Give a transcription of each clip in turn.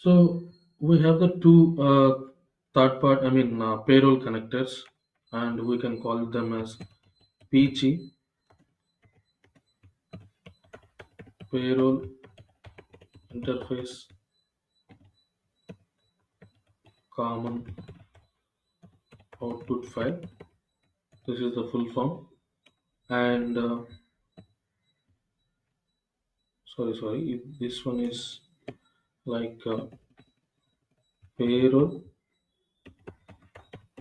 So we have the two payroll connectors, and we can call them as PG, payroll interface common output file. This is the full form. And this one is like payroll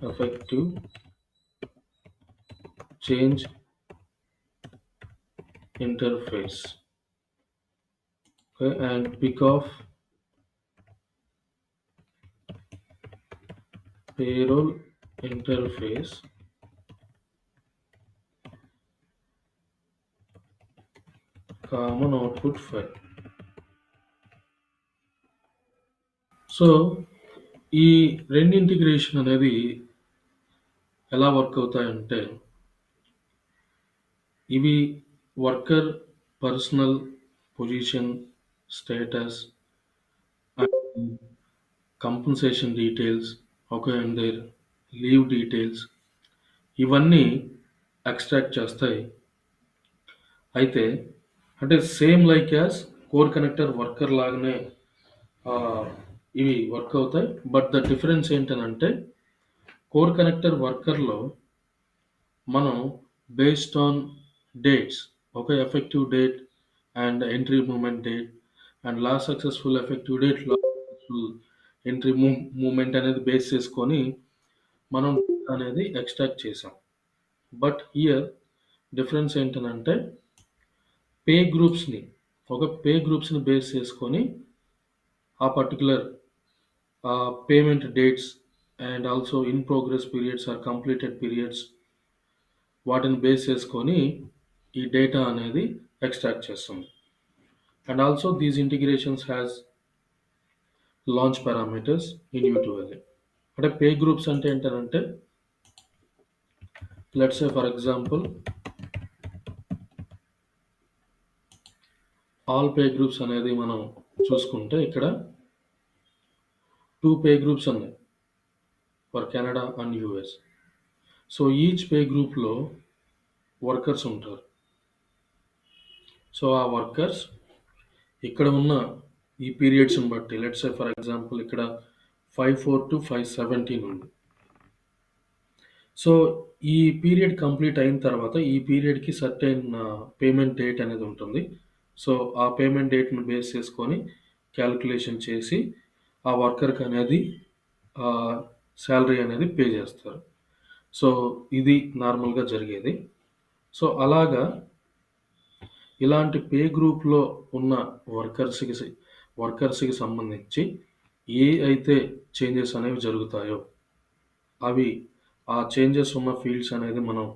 effective change interface. Okay, and pick off payroll interface common output file. So ఈ రెండు integration అనేది ఎలా work అవుతాయంటే, ఇవి worker personal position, status, compensation details, okay, and their leave details ఇవన్నీ extract చేస్తాయి. అయితే అంటే same like as core connector worker లాగానే ఆ, ఇవి వర్క్ అవుతాయి. బట్ ద డిఫరెన్స్ ఏంటనంటే, కోర్ కనెక్టర్ వర్కర్లో మనం బేస్డ్ ఆన్ డేట్స్, ఒక effective date and entry moment date and last successful effective date, last successful entry moment అనేది బేస్ చేసుకొని మనం అనేది ఎక్స్ట్రాక్ట్ చేసాం. బట్ హియర్ డిఫరెన్స్ ఏంటనంటే, పే గ్రూప్స్ని పే గ్రూప్స్ని బేస్ చేసుకొని ఆ particular payment dates and also in progress periods or completed periods వాటిని బేస్ చేసుకొని ఈ డేటా అనేది ఎక్స్ట్రాక్ట్ చేస్తుంది. And also these integrations has launch parameters individually. అంటే పే గ్రూప్స్ అంటే ఏంటంటే, let's say for example all pay groups అనేది మనం చూసుకుంటే ఇక్కడ 2 పే గ్రూప్స్ ఉన్నాయి for Canada and US. So each pay గ్రూప్లో వర్కర్స్ ఉంటారు. సో ఆ వర్కర్స్ ఇక్కడ ఉన్న ఈ పీరియడ్స్ని బట్టి, లెట్స్ సే ఫర్ ఎగ్జాంపుల్ ఇక్కడ 5/4 to 5/17 ఉంది. సో ఈ పీరియడ్ కంప్లీట్ అయిన తర్వాత ఈ పీరియడ్కి సర్టెన్ పేమెంట్ డేట్ అనేది ఉంటుంది. సో ఆ పేమెంట్ డేట్ని బేస్ చేసుకొని క్యాలిక్యులేషన్ చేసి ఆ వర్కర్కి అనేది శాలరీ అనేది పే చేస్తారు. సో ఇది నార్మల్గా జరిగేది. సో అలాగా ఇలాంటి పే గ్రూప్లో ఉన్న వర్కర్స్కి సంబంధించి ఏ అయితే చేంజెస్ అనేవి జరుగుతాయో అవి ఆ చేంజెస్ ఉన్న ఫీల్డ్స్ అనేది మనం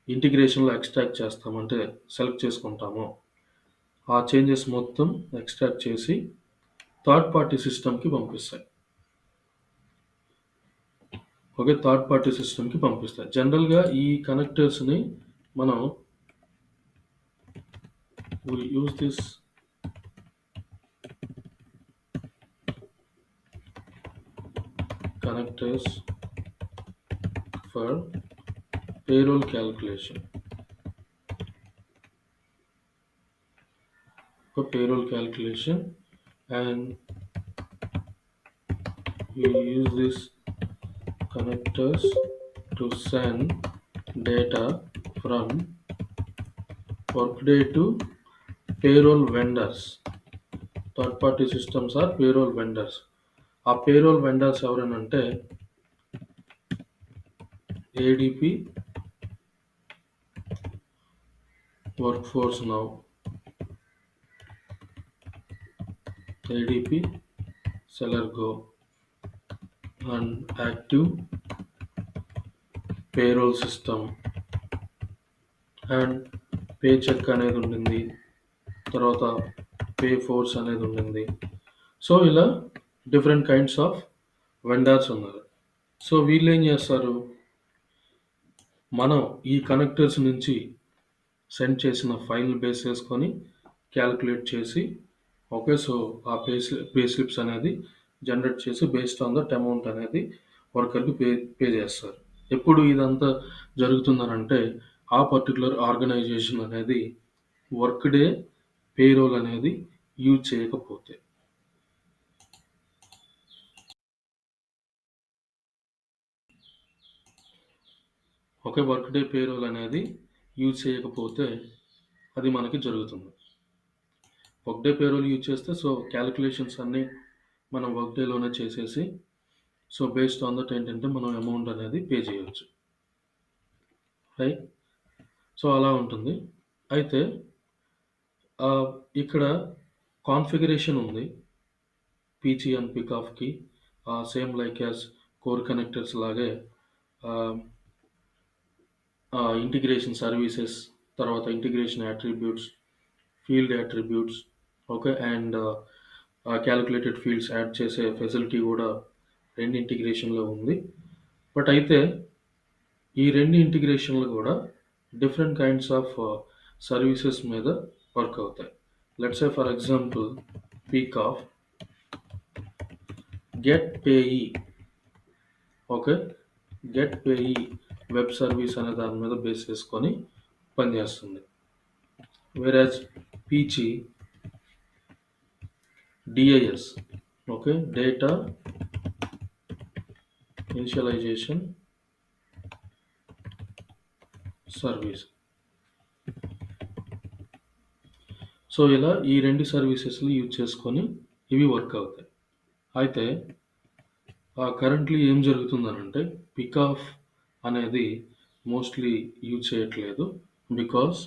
ఇంటిగ్రేషన్లో ఎక్స్ట్రాక్ట్ చేస్తామంటే సెలెక్ట్ చేసుకుంటామో ఆ చేంజెస్ మొత్తం ఎక్స్ట్రాక్ట్ చేసి థర్డ్ పార్టీ సిస్టమ్కి పంపిస్తాయి. ఓకే, థర్డ్ పార్టీ సిస్టమ్కి పంపిస్తాయి. జనరల్గా ఈ కనెక్టర్స్ని మనం use this connectors for payroll calculation. For payroll calculation, and we use these connectors to send data from Workday to payroll vendors. Third party systems are payroll vendors. ఆ payroll vendors ఎవరనంటే ADP, workforce now, ADP, Celergo and active payroll system and pay check అనేది ఉండింది, తర్వాత pay force అనేది ఉండింది. So ఇలా different kinds of vendors ఉన్నారు. So వీళ్ళు ఏం చేస్తారు, మనం ఈ కనెక్టర్స్ నుంచి సెండ్ చేసిన ఫైల్ బేస్ చేసుకొని క్యాలిక్యులేట్ చేసి ఓకే. సో, ఆ పే స్లిప్స్ అనేది జనరేట్ చేసి బేస్డ్ ఆన్ దట్ అమౌంట్ అనేది వర్కర్‌కి పే చేస్తారు. ఎప్పుడు ఇదంతా జరుగుతుందనంటే, ఆ పర్టిక్యులర్ ఆర్గనైజేషన్ అనేది వర్క్ డే పేరోల్ అనేది యూజ్ చేయకపోతే. ఒకే వర్క్ డే పేరోల్ అనేది యూజ్ చేయకపోతే అది మనకి జరుగుతుంది. వర్క్ డే పేరోల్ యూజ్ చేస్తే సో, క్యాలిక్యులేషన్స్ అన్నీ మనం వర్క్ డేలోనే చేసేసి సో, బేస్డ్ ఆన్ దట్ ఏంటంటే మనం అమౌంట్ అనేది పే చేయొచ్చు. రైట్? సో, అలా ఉంటుంది. అయితే ఆహ్, ఇక్కడ కాన్ఫిగరేషన్ ఉంది. పీచీ అండ్ పికాఫ్‌కి same like as core connectors లాగే ఆహ్, ఇంటిగ్రేషన్ సర్వీసెస్, తర్వాత integration attributes, field attributes okay. And calculated fields add చేసే ఫెసిలిటీ గూడా 2 ఇంటిగ్రేషన్‌లో ఉంది. బట్ అయితే ఈ 2 ఇంటిగ్రేషన్‌లు గూడా డిఫరెంట్ కైండ్స్ ఆఫ్ సర్వీసెస్ మీద వర్క్ అవుతాయి. Let's say for example PICOF get payee okay. Get payee web service అనే దాని మీద బేస్ చేసుకొని పనిచేస్తుంది. Whereas PECI DIS okay. Data initialisation service. So, ఇలా ఈ 2 సర్వీసెస్‌ని యూజ్ చేసుకొని ఇవి వర్క్ అవుతాయి. అయితే కరెంట్‌లీ ఏం జరుగుతుందనంటే పికాఫ్ అనేది మోస్ట్‌లీ యూజ్ చేయట్లేదు. బికాజ్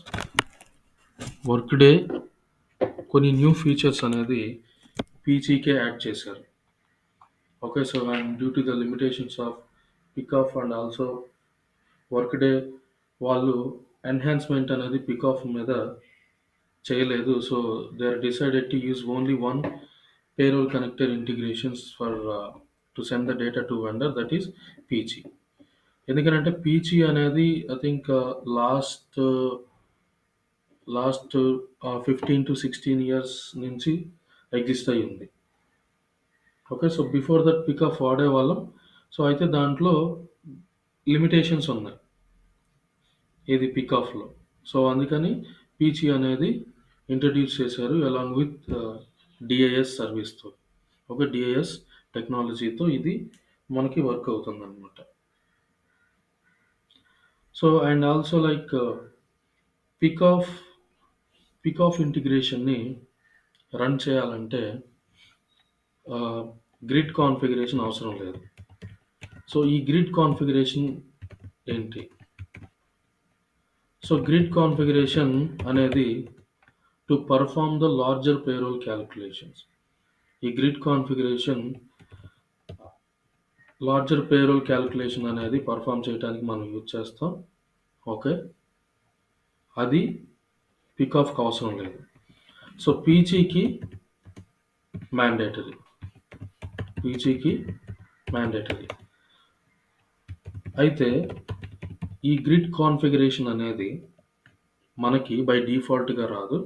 వర్క్ డే కొన్ని న్యూ ఫీచర్స్ అనేది పీచీకే యాడ్ చేశారు. Okay. So, and due to the limitations of PICOF and also Workday వాళ్ళు ఎన్హాన్స్‌మెంట్ అనేది పికాఫ్ మీద చేయలేదు. So, they are decided to use only one payroll connector integrations for to send the data to vendor that is PECI. ఎందుకనంటే PECI అనేది I think last last 15-16 years నుంచి exist అయ్యి ఉంది. Okay. So, before that PICOF వాడేవాళ్ళం. So, అయితే దాంట్లో limitations ఉన్నాయి. ఏది పికాఫ్‌లో. సో, అందుకని పీచీ అనేది ఇంట్రొడ్యూస్ చేశారు అలాంగ్ విత్ డిఐఎస్ సర్వీస్‌తో. ఓకే. డిఐఎస్ టెక్నాలజీతో ఇది మనకి వర్క్ అవుతుందనమాట. So, and also like PICOF PICOF ఇంటిగ్రేషన్‌ని రన్ చేయాలంటే ఆహ్, గ్రిడ్ కాన్ఫిగరేషన్ అవసరం లేదు. సో, ఈ గ్రిడ్ కాన్ఫిగరేషన్ ఏంటి? సో, గ్రిడ్ కాన్ఫిగరేషన్ అనేది to perform the larger payroll calculations. ఈ grid configuration larger payroll calculation అనేది పర్ఫార్మ్ చేయడానికి మనం యూజ్ చేస్తాం. ఓకే. అది పికాఫ్‌కి అవసరం లేదు. సో, పీచీకి మ్యాండేటరీ. పీచీకి మ్యాండేటరీ. అయితే ఈ గ్రిడ్ కాన్ఫిగరేషన్ అనేది మనకి బై డిఫాల్ట్‌గా రాదు.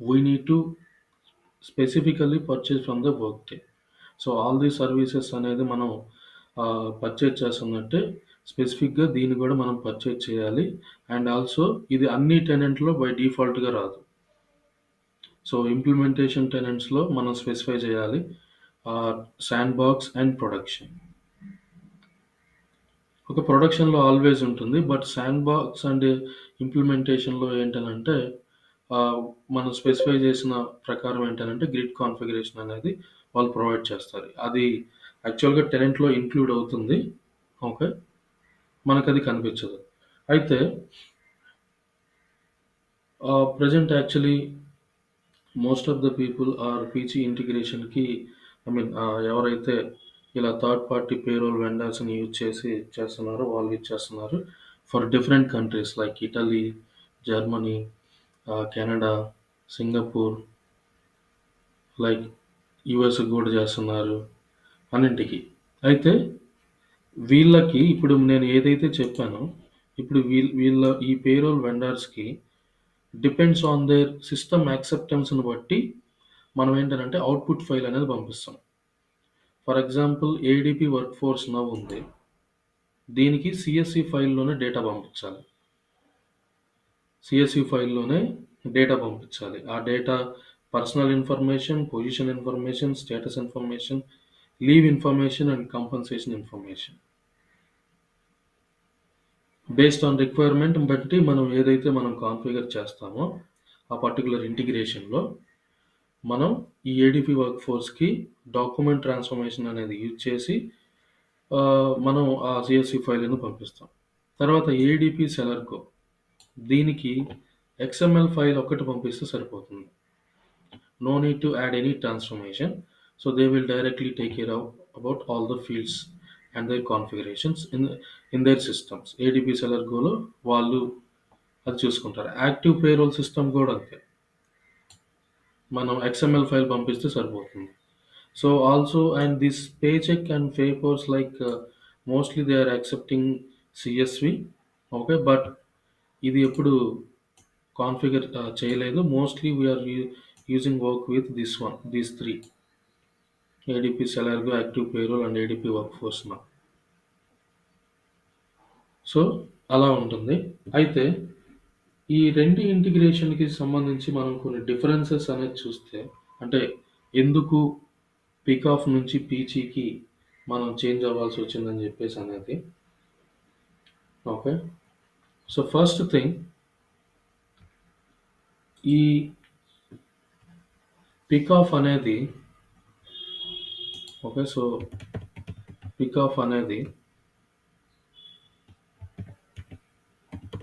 We need to specifically purchase from the Workday. So, all the services అనేది మనం పర్చేజ్ చేస్తున్నట్టే స్పెసిఫిక్‌గా దీన్ని గూడా మనం పర్చేజ్ చేయాలి. అండ్ ఆల్సో ఇది అన్ని టెనెంట్‌లో బై డిఫాల్ట్‌గా రాదు. సో, ఇంప్లిమెంటేషన్ టెనెంట్స్‌లో మనం స్పెసిఫై చేయాలి. Sand box and production. ఒక ప్రొడక్షన్‌లో ఆల్వేస్ ఉంటుంది. బట్ శాండ్ బాక్స్ అండ్ ఇంప్లిమెంటేషన్‌లో ఏంటనంటే ఆహ్, మనం స్పెసిఫై చేసిన ప్రకారం ఏంటనంటే గ్రిడ్ కాన్ఫిగరేషన్ అనేది వాళ్ళు ప్రొవైడ్ చేస్తారు. అది యాక్చువల్‌గా టెనెంట్‌లో ఇంక్లూడ్ అవుతుంది. ఓకే. మనకది కనిపించదు. అయితే present actually most of the people are PECI ఇంటిగ్రేషన్‌కి ఐ మీన్ ఎవరైతే ఇలా థర్డ్ పార్టీ పేరోల్ వెండర్స్‌ని యూజ్ చేసి చేస్తున్నారో వాళ్ళు ఇచ్చేస్తున్నారు. For different countries like Italy, Germany, Canada, Singapore, like యూఎస్‌కి గూడా చేస్తున్నారు అన్నింటికి. అయితే వీళ్ళకి ఇప్పుడు నేను ఏదైతే చెప్పానో, ఇప్పుడు వీళ్ళ ఈ పేరోల్ వెండర్స్‌కి డిపెండ్స్ ఆన్ దేర్ సిస్టమ్ యాక్సెప్టెన్స్‌ని బట్టి మనం ఏంటనంటే అవుట్‌పుట్ ఫైల్ అనేది పంపిస్తాం. For example ADP workforce now ఉంది. దీనికి సీఎస్‌వి ఫైల్‌లోనే డేటా పంపించాలి. సీఎస్‌వి ఫైల్‌లోనే డేటా పంపించాలి. ఆ data personal information, position information, status information, leave information and compensation information. Based on requirement బట్టి మనం ఏదైతే మనం కాన్ఫిగర్ చేస్తామో ఆ పర్టిక్యులర్ ఇంటిగ్రేషన్‌లో మనం ఈ ఏడీపీ వర్క్ ఫోర్స్‌కి డాక్యుమెంట్ ట్రాన్స్‌ఫర్మేషన్ అనేది యూజ్ చేసి మనం ఆ సీఎస్‌వి ఫైల్‌ని పంపిస్తాం. తర్వాత ఏడీపీ సెలర్గో దీనికి ఎక్స్ఎంఎల్ ఫైల్ ఒక్కటి పంపిస్తే సరిపోతుంది. No need to add any transformation. So they will directly take care of about all the fields and their configurations in their systems. ADP Seller Golo వాళ్ళు అది చూసుకుంటారు. యాక్టివ్ పేరోల్ సిస్టమ్ కూడా అంతే. మనం XML file పంపిస్తే సరిపోతుంది. So also and this paycheck and papers like mostly they are accepting CSV. Okay but ఇది ఎప్పుడు కాన్ఫిగర్ చేయలేదు. Mostly we are using work with these three ADP Celergo, active payroll and ADP workforce now. సో అలా ఉంటుంది. అయితే ఈ రెండు ఇంటిగ్రేషన్‌కి సంబంధించి మనం కొన్ని డిఫరెన్సెస్ అనేది చూస్తే అంటే ఎందుకు పికాఫ్ నుంచి పీచీకి మనం చేంజ్ అవ్వాల్సి వచ్చిందని చెప్పేసి అనేది. ఓకే. సో ఫస్ట్ థింగ్ ఈ పికాఫ్ అనేది ఓకే. సో పికాఫ్ అనేది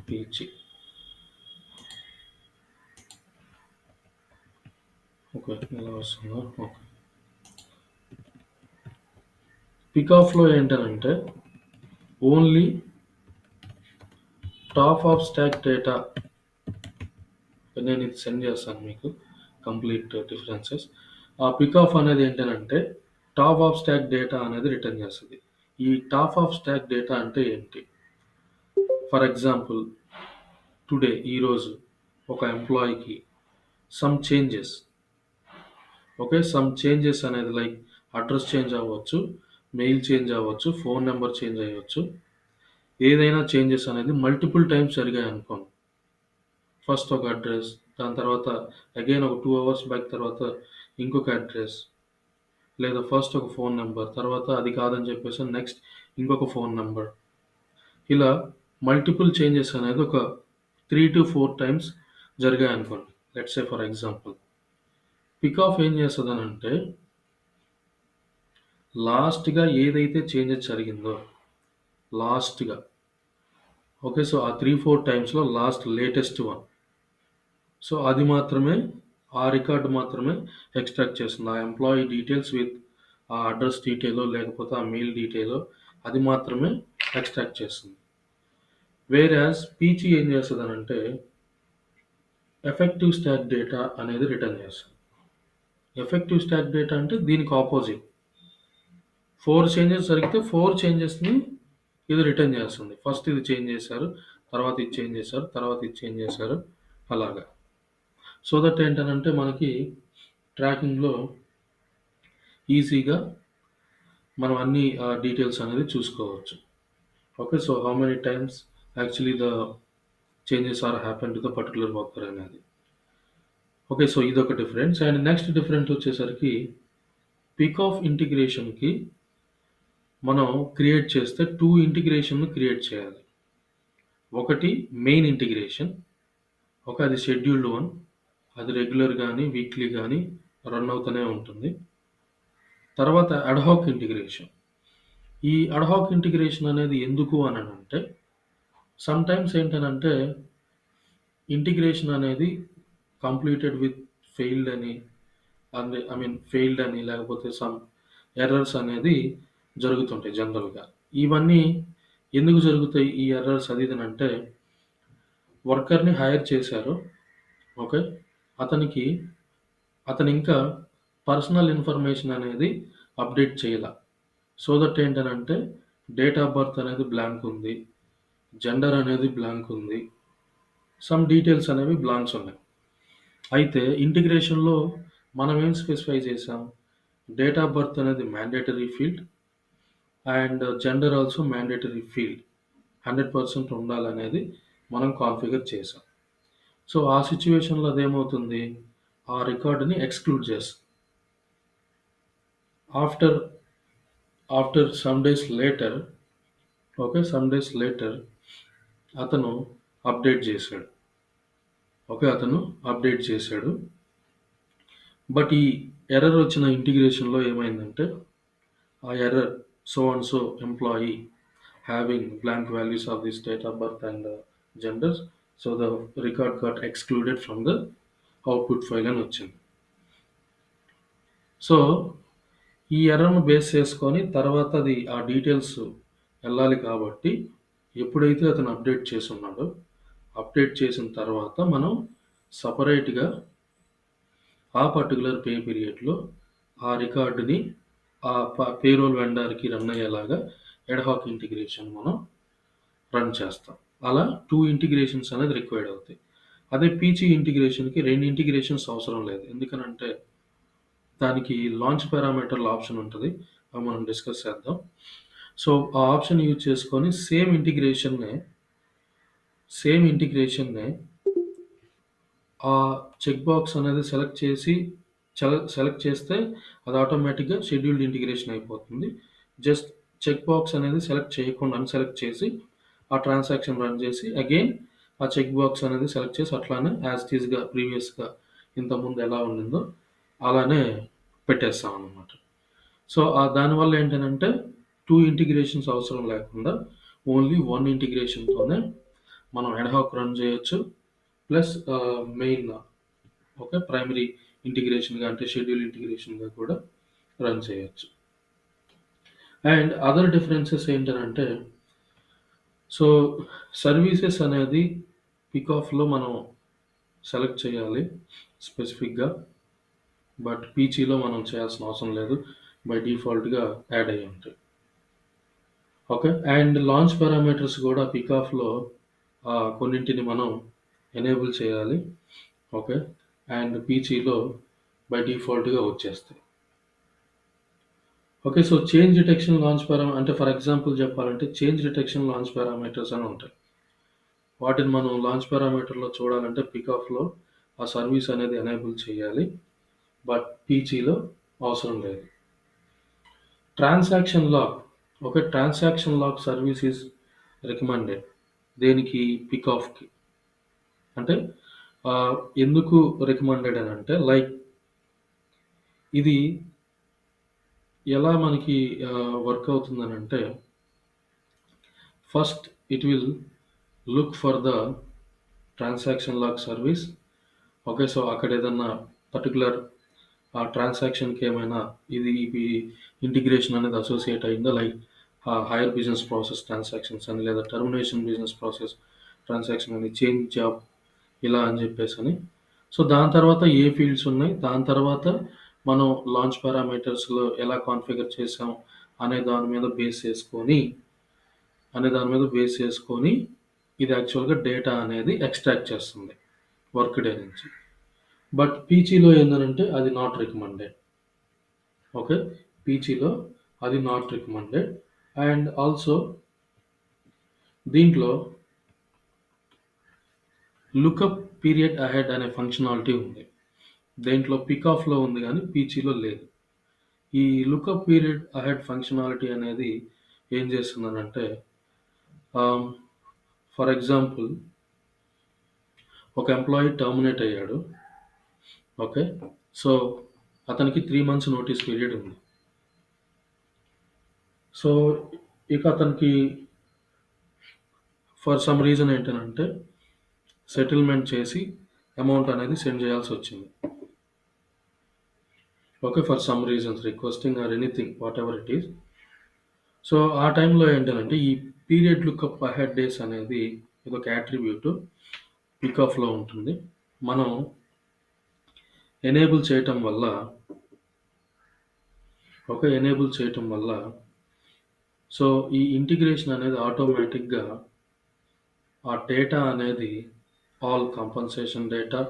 పీచీ. ఓకే. ఎలా వస్తుందో ఓకే. పికాఫ్‌లో ఏంటనంటే only top of stock data నేను ఇది సెండ్ చేస్తాను మీకు కంప్లీట్ డిఫరెన్సెస్. ఆ పికాఫ్ అనేది ఏంటనంటే టాప్ ఆఫ్ స్టాక్ డేటా అనేది రిటర్న్ చేస్తుంది. ఈ టాప్ ఆఫ్ స్టాక్ డేటా అంటే ఏంటి? ఫర్ ఎగ్జాంపుల్ టుడే ఈరోజు ఒక ఎంప్లాయీకి some changes okay. Some changes అనేది లైక్ అడ్రస్ చేంజ్ అవ్వచ్చు, మెయిల్ చేంజ్ అవ్వచ్చు, ఫోన్ నెంబర్ చేంజ్ అయ్యొచ్చు. ఏదైనా చేంజెస్ అనేది మల్టిపుల్ టైమ్స్ జరిగాయనుకోండి. ఫస్ట్ ఒక అడ్రస్, దాని తర్వాత అగైన్ ఒక 2 అవర్స్ బ్యాక్ తర్వాత ఇంకొక అడ్రస్, లేదా ఫస్ట్ ఒక ఫోన్ నెంబర్, తర్వాత అది కాదని చెప్పేసి నెక్స్ట్ ఇంకొక ఫోన్ నెంబర్. ఇలా మల్టిపుల్ చేంజెస్ అనేది ఒక 3-4 టైమ్స్ జరిగాయనుకోండి. Let's say for example. PICOF ఏం చేస్తదనంటే లాస్ట్‌గా ఏదైతే చేంజెస్ జరిగిందో లాస్ట్‌గా ఓకే. సో ఆ 3-4 టైమ్స్‌లో లాస్ట్ లేటెస్ట్ వన్. సో అది మాత్రమే ఆ రికార్డ్ మాత్రమే ఎక్స్ట్రాక్ట్ చేస్తుంది. ఆ ఎంప్లాయీ డీటెయిల్స్ విత్ ఆ అడ్రస్ డీటెయిలో లేకపోతే ఆ మెయిల్ డీటెయిలో అది మాత్రమే ఎక్స్ట్రాక్ట్ చేస్తుంది. వేరాజ్ పీచీ ఏం చేస్తదనంటే ఎఫెక్టివ్ స్టాక్ డేటా అనేది రిటర్న్ చేస్తుంది. ఎఫెక్టివ్ స్టాక్ డేటా అంటే దీనికి ఆపోజిట్. 4 చేంజెస్ జరిగితే 4 చేంజెస్‌ని ఇది రిటర్న్ చేస్తుంది. ఫస్ట్ ఇది చేంజ్ చేశారు, తర్వాత ఇది చేంజ్ చేశారు, తర్వాత ఇది చేంజ్ చేశారు అలాగా. సో దట్ ఏంటనంటే మనకి ట్రాకింగ్‌లో ఈజీగా మనం అన్ని డీటెయిల్స్ అనేది చూసుకోవచ్చు. Okay. So how many times actually the changes are happen to the particular worker అనేది. ఓకే. సో ఇదొక డిఫరెన్స్. అండ్ నెక్స్ట్ డిఫరెన్స్ వచ్చేసరికి పికాఫ్ ఇంటిగ్రేషన్‌కి మనం క్రియేట్ చేస్తే 2 ఇంటిగ్రేషన్‌ని క్రియేట్ చేయాలి. ఒకటి మెయిన్ ఇంటిగ్రేషన్. ఓకే. అది షెడ్యూల్డ్ వన్. అది రెగ్యులర్ గానీ, వీక్లీ గానీ రన్ అవుతూనే ఉంటుంది. తర్వాత అడ్‌హాక్ ఇంటిగ్రేషన్. ఈ అడ్‌హాక్ ఇంటిగ్రేషన్ అనేది ఎందుకు అనంటే సమ్‌టైమ్స్ ఏంటనంటే ఇంటిగ్రేషన్ అనేది కంప్లీటెడ్ విత్ ఫెయిల్డ్ అని ఫెయిల్డ్ అని లేకపోతే సమ్ ఎర్రర్స్ అనేది జరుగుతుంటాయి జనరల్‌గా. ఇవన్నీ ఎందుకు జరుగుతాయి ఈ ఎర్రర్స్ అది ఇది అంటే వర్కర్‌ని హైర్ చేశారు. ఓకే. అతనికి అతనింకా పర్సనల్ ఇన్ఫర్మేషన్ అనేది అప్డేట్ చేయల. సో దట్ ఏంటనంటే డేట్ ఆఫ్ బర్త్ అనేది బ్లాంక్ ఉంది. జెండర్ అనేది బ్లాంక్ ఉంది. సమ్ డీటెయిల్స్ అనేవి బ్లాంక్స్ ఉన్నాయి. అయితే ఇంటిగ్రేషన్‌లో మనం ఏం స్పెసిఫై చేసాం? డేట్ ఆఫ్ బర్త్ అనేది mandatory field and gender also mandatory field. 100% ఉండాలనేది మనం కాన్ఫిగర్ చేసాం. సో, ఆ సిట్యుయేషన్‌లో అదేమవుతుంది? ఆ రికార్డ్‌ని ఎక్స్‌క్లూడ్ చేస్తుంది. After after some days later some days later అతను అప్డేట్ చేశాడు. అతను అప్డేట్ చేశాడు. బట్ ఈ ఎర్రర్ వచ్చిన ఇంటిగ్రేషన్‌లో ఏమైందంటే, ఆ error so and so employee having blank values of this date of birth and genders. So the record got excluded from the output file అని వచ్చింది. సో ఈ ఎర్రర్‌ను బేస్ చేసుకొని తర్వాత అది ఆ డీటెయిల్స్ ఎళ్ళాలి కాబట్టి ఎప్పుడైతే అతను అప్డేట్ చేసున్నాడో, అప్డేట్ చేసిన తర్వాత మనం సెపరేట్‌గా ఆ పర్టిక్యులర్ పే పీరియడ్‌లో ఆ రికార్డ్‌ని పేరోల్ వెండర్‌కి రన్ అయ్యేలాగా అడ్‌హాక్ ఇంటిగ్రేషన్ మనం రన్ చేస్తాం. అలా 2 ఇంటిగ్రేషన్స్ అనేది రిక్వైర్డ్ అవుతాయి. అదే పీచీ ఇంటిగ్రేషన్‌కి 2 ఇంటిగ్రేషన్స్ అవసరం లేదు. ఎందుకనంటే దానికి లాంచ్ పారామీటర్‌ల ఆప్షన్ ఉంటది. అవి మనం డిస్కస్ చేద్దాం. సో, ఆ ఆప్షన్ యూజ్ చేసుకొని సేమ్ ఇంటిగ్రేషన్‌నే ఆ చెక్ బాక్స్ అనేది సెలెక్ట్ చేస్తే అది ఆటోమేటిక్‌గా షెడ్యూల్డ్ ఇంటిగ్రేషన్ అయిపోతుంది. జస్ట్ చెక్ బాక్స్ అనేది సెలెక్ట్ చేయకుండా అన్‌సెలెక్ట్ చేసి ఆ ట్రాన్సాక్షన్ రన్ చేసి అగైన్ ఆ చెక్ బాక్స్ అనేది సెలెక్ట్ చేసి అట్లానే యాజ్ ఇట్ ఈస్‌గా ప్రీవియస్‌గా ఇంతకుముందు ఎలా ఉండిందో అలానే పెట్టేస్తామనమాట. సో, దానివల్ల ఏంటనంటే 2 ఇంటిగ్రేషన్స్ అవసరం లేకుండా ఓన్లీ 1 ఇంటిగ్రేషన్‌తోనే మనం అడ్‌హాక్ రన్ చేయొచ్చు. ప్లస్ మెయిన్ ప్రైమరీ ఇంటిగ్రేషన్‌గా అంటే షెడ్యూల్ ఇంటిగ్రేషన్‌గా కూడా రన్ చేయొచ్చు. అండ్ అదర్ డిఫరెన్సెస్ ఏంటనంటే, సో సర్వీసెస్ అనేది పికాఫ్‌లో మనం సెలెక్ట్ చేయాలి స్పెసిఫిక్‌గా. బట్ పీచీలో మనం చేయాల్సిన అవసరం లేదు. బై డిఫాల్ట్‌గా యాడ్ అయ్యి ఉంటాయి. అండ్ లాంచ్ పారామీటర్స్ కూడా పికాఫ్‌లో కొన్నింటిని మనం ఎనేబుల్ చేయాలి. ఓకే. అండ్ పీచీలో బై డిఫాల్ట్‌గా వచ్చేస్తాయి. సో చేంజ్ డిటెక్షన్ లాంచ్ అంటే ఫర్ ఎగ్జాంపుల్ చెప్పాలంటే చేంజ్ డిటెక్షన్ లాంచ్ పారామీటర్స్ అని ఉంటాయి. వాటిని మనం లాంచ్ పారామీటర్‌లో చూడాలంటే పికాఫ్‌లో ఆ సర్వీస్ అనేది ఎనేబుల్ చేయాలి. బట్ పీచీలో అవసరం లేదు. Transaction log transaction log service is recommended. దేనికి? పికాఫ్‌కి. అంటే ఎందుకు రికమెండెడ్ అనంటే లైక్ ఇది ఎలా మనకి వర్క్ అవుతుందనంటే first it will look for the transaction log service. So అక్కడ ఏదన్నా పర్టిక్యులర్ ఆ ట్రాన్సాక్షన్‌కి ఏమైనా ఇది ఇంటిగ్రేషన్ అనేది అసోసియేట్ అయిందా? Like hire business process transactions అని లేదా టర్మినేషన్ బిజినెస్ ప్రాసెస్ ట్రాన్సాక్షన్ అని, చేంజ్ జాబ్ ఇలా అని చెప్పేసని. సో దాని తర్వాత ఏ ఫీల్డ్స్ ఉన్నాయి, దాని తర్వాత మనం లాంచ్ పారామీటర్స్‌లో ఎలా కాన్ఫిగర్ చేసాం అనే దాని మీద బేస్ చేసుకొని ఇది యాక్చువల్‌గా డేటా అనేది ఎక్స్ట్రాక్ట్ చేస్తుంది వర్క్ డే నుంచి. బట్ పీచీలో ఏందనంటే అది నాట్ రికమెండెడ్. పీచీలో అది నాట్ రికమెండెడ్. అండ్ ఆల్సో దీంట్లో లుకప్ పీరియడ్ అహెడ్ అనే ఫంక్షనాలిటీ ఉంది. దేంట్లో పికాఫ్‌లో ఉంది గానీ పీచీలో లేదు. ఈ లుకప్ పీరియడ్ అహెడ్ ఫంక్షనాలిటీ అనేది ఏం చేస్తుందనంటే ఫర్ ఎగ్జాంపుల్ ఒక ఎంప్లాయీ టర్మినేట్ అయ్యాడు. సో అతనికి 3 మంత్స్ నోటీస్ పీరియడ్ ఉంది. సో ఇక అతనికి ఫర్ సమ్ రీజన్ ఏంటనంటే సెటిల్మెంట్ చేసి అమౌంట్ అనేది సెండ్ చేయాల్సొచ్చింది. For some reasons requesting or anything whatever it is. So ఆ టైంలో ఏంటనంటే ఈ పీరియడ్ లుకప్ అహెడ్ డేస్ అనేది ఇదొక యాట్రిబ్యూట్ పికాఫ్‌లో ఉంటుంది. మనం ఎనేబుల్ చేయటం వల్ల సో ఈ ఇంటిగ్రేషన్ అనేది ఆటోమేటిక్‌గా ఆ డేటా అనేది all compensation data,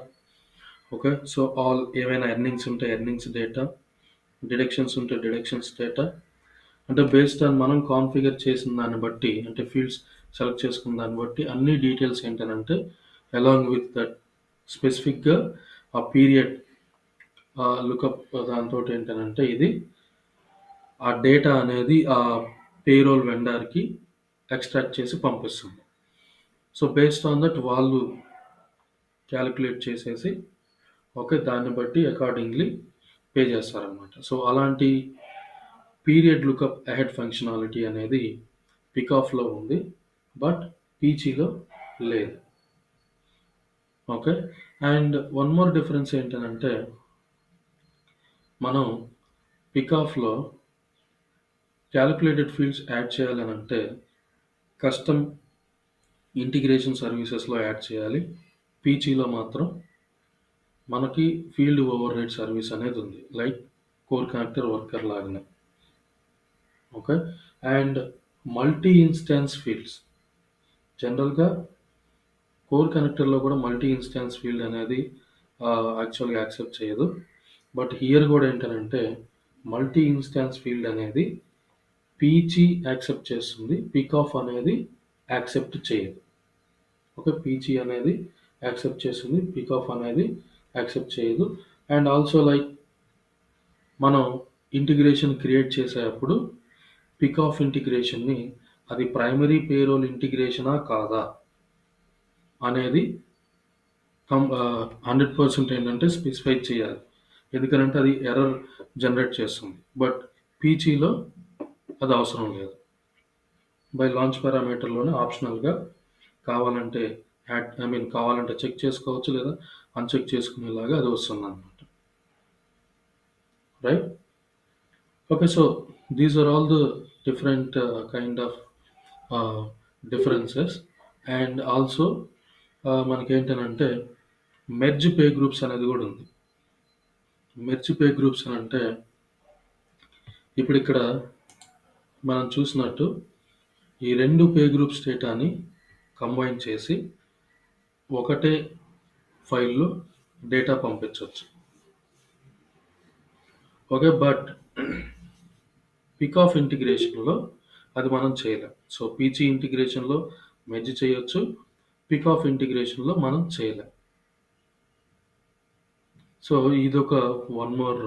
okay. So all ఏవైనా ఎర్నింగ్స్ ఉంటే ఎర్నింగ్స్ డేటా, డిడక్షన్స్ ఉంటే డిడక్షన్స్ డేటా, అంటే బేస్డ్ ఆన్ మనం కాన్ఫిగర్ చేసిన దాన్ని బట్టి, అంటే ఫీల్డ్స్ సెలెక్ట్ చేసుకున్న దాన్ని బట్టి అన్ని డీటెయిల్స్ ఏంటనంటే అలాంగ్ విత్ దట్ స్పెసిఫిక్గా ఆ పీరియడ్ లుకప్ దాంతో ఏంటనంటే ఇది ఆ డేటా అనేది ఆ పేరోల్ వెండర్కి ఎక్స్ట్రాక్ట్ చేసి పంపిస్తుంది. సో బేస్డ్ ఆన్ దట్ వాళ్ళు క్యాలిక్యులేట్ చేసేసి ఓకే దాన్ని బట్టి అకార్డింగ్లీ పే చేస్తారనమాట. సో అలాంటి పీరియడ్ లుకప్ అహెడ్ ఫంక్షనాలిటీ అనేది పికాఫ్లో ఉంది, బట్ పీచీలో లేదు. Okay. And one more difference ఏంటంటే మనం పికాఫ్లో క్యాలిక్యులేటెడ్ ఫీల్డ్స్ యాడ్ చేయాలని అంటే కస్టమ్ ఇంటిగ్రేషన్ సర్వీసెస్లో యాడ్ చేయాలి. పీచీలో మాత్రం మనకి ఫీల్డ్ ఓవర్ రైడ్ సర్వీస్ అనేది ఉంది, లైక్ కోర్ కనెక్టర్ వర్కర్ లాగానే. Okay. And multi instance fields జనరల్గా కోర్ కనెక్టర్లో కూడా మల్టీ ఇన్స్టాన్స్ ఫీల్డ్ అనేది యాక్చువల్గా యాక్సెప్ట్ చేయదు, బట్ హియర్ కూడా ఏంటంటే మల్టీ ఇన్స్టాన్స్ ఫీల్డ్ అనేది పీచీ యాక్సెప్ట్ చేస్తుంది, పికాఫ్ అనేది యాక్సెప్ట్ చేయదు. ఓకే. పీచీ అనేది యాక్సెప్ట్ చేస్తుంది, పికాఫ్ అనేది యాక్సెప్ట్ చేయదు. అండ్ ఆల్సో లైక్ మనం ఇంటిగ్రేషన్ క్రియేట్ చేసేటప్పుడు పికాఫ్ ఇంటిగ్రేషన్ని అది ప్రైమరీ పేరోల్ ఇంటిగ్రేషనా కాదా అనేది 100% ఏంటంటే స్పెసిఫై చేయాలి, ఎందుకంటే అది ఎర్రర్ జనరేట్ చేస్తుంది. బట్ పీచీలో అది అవసరం లేదు. బై లాంచ్ పారామీటర్లోనే ఆప్షనల్గా కావాలంటే కావాలంటే చెక్ చేసుకోవచ్చు, లేదా అన్చెక్ చేసుకునేలాగా అది వస్తుంది అనమాట. Right. Okay. So these are all the different kind of differences. And also మనకేంటనంటే మెర్జ్ పే గ్రూప్స్ అనేది కూడా ఉంది. మెర్జ్ పే గ్రూప్స్ అని అంటే ఇప్పుడు ఇక్కడ మనం చూసినట్టు ఈ రెండు పే గ్రూప్స్ డేటాని కంబైన్ చేసి ఒకటే ఫైల్లో డేటా పంపించవచ్చు. ఓకే. బట్ పికాఫ్ ఇంటిగ్రేషన్లో అది మనం చేయలేం. సో పీచీ ఇంటిగ్రేషన్లో మెర్జ్ చేయొచ్చు, పికాఫ్ ఇంటిగ్రేషన్లో మనం చేయలేం. సో ఇదొక one more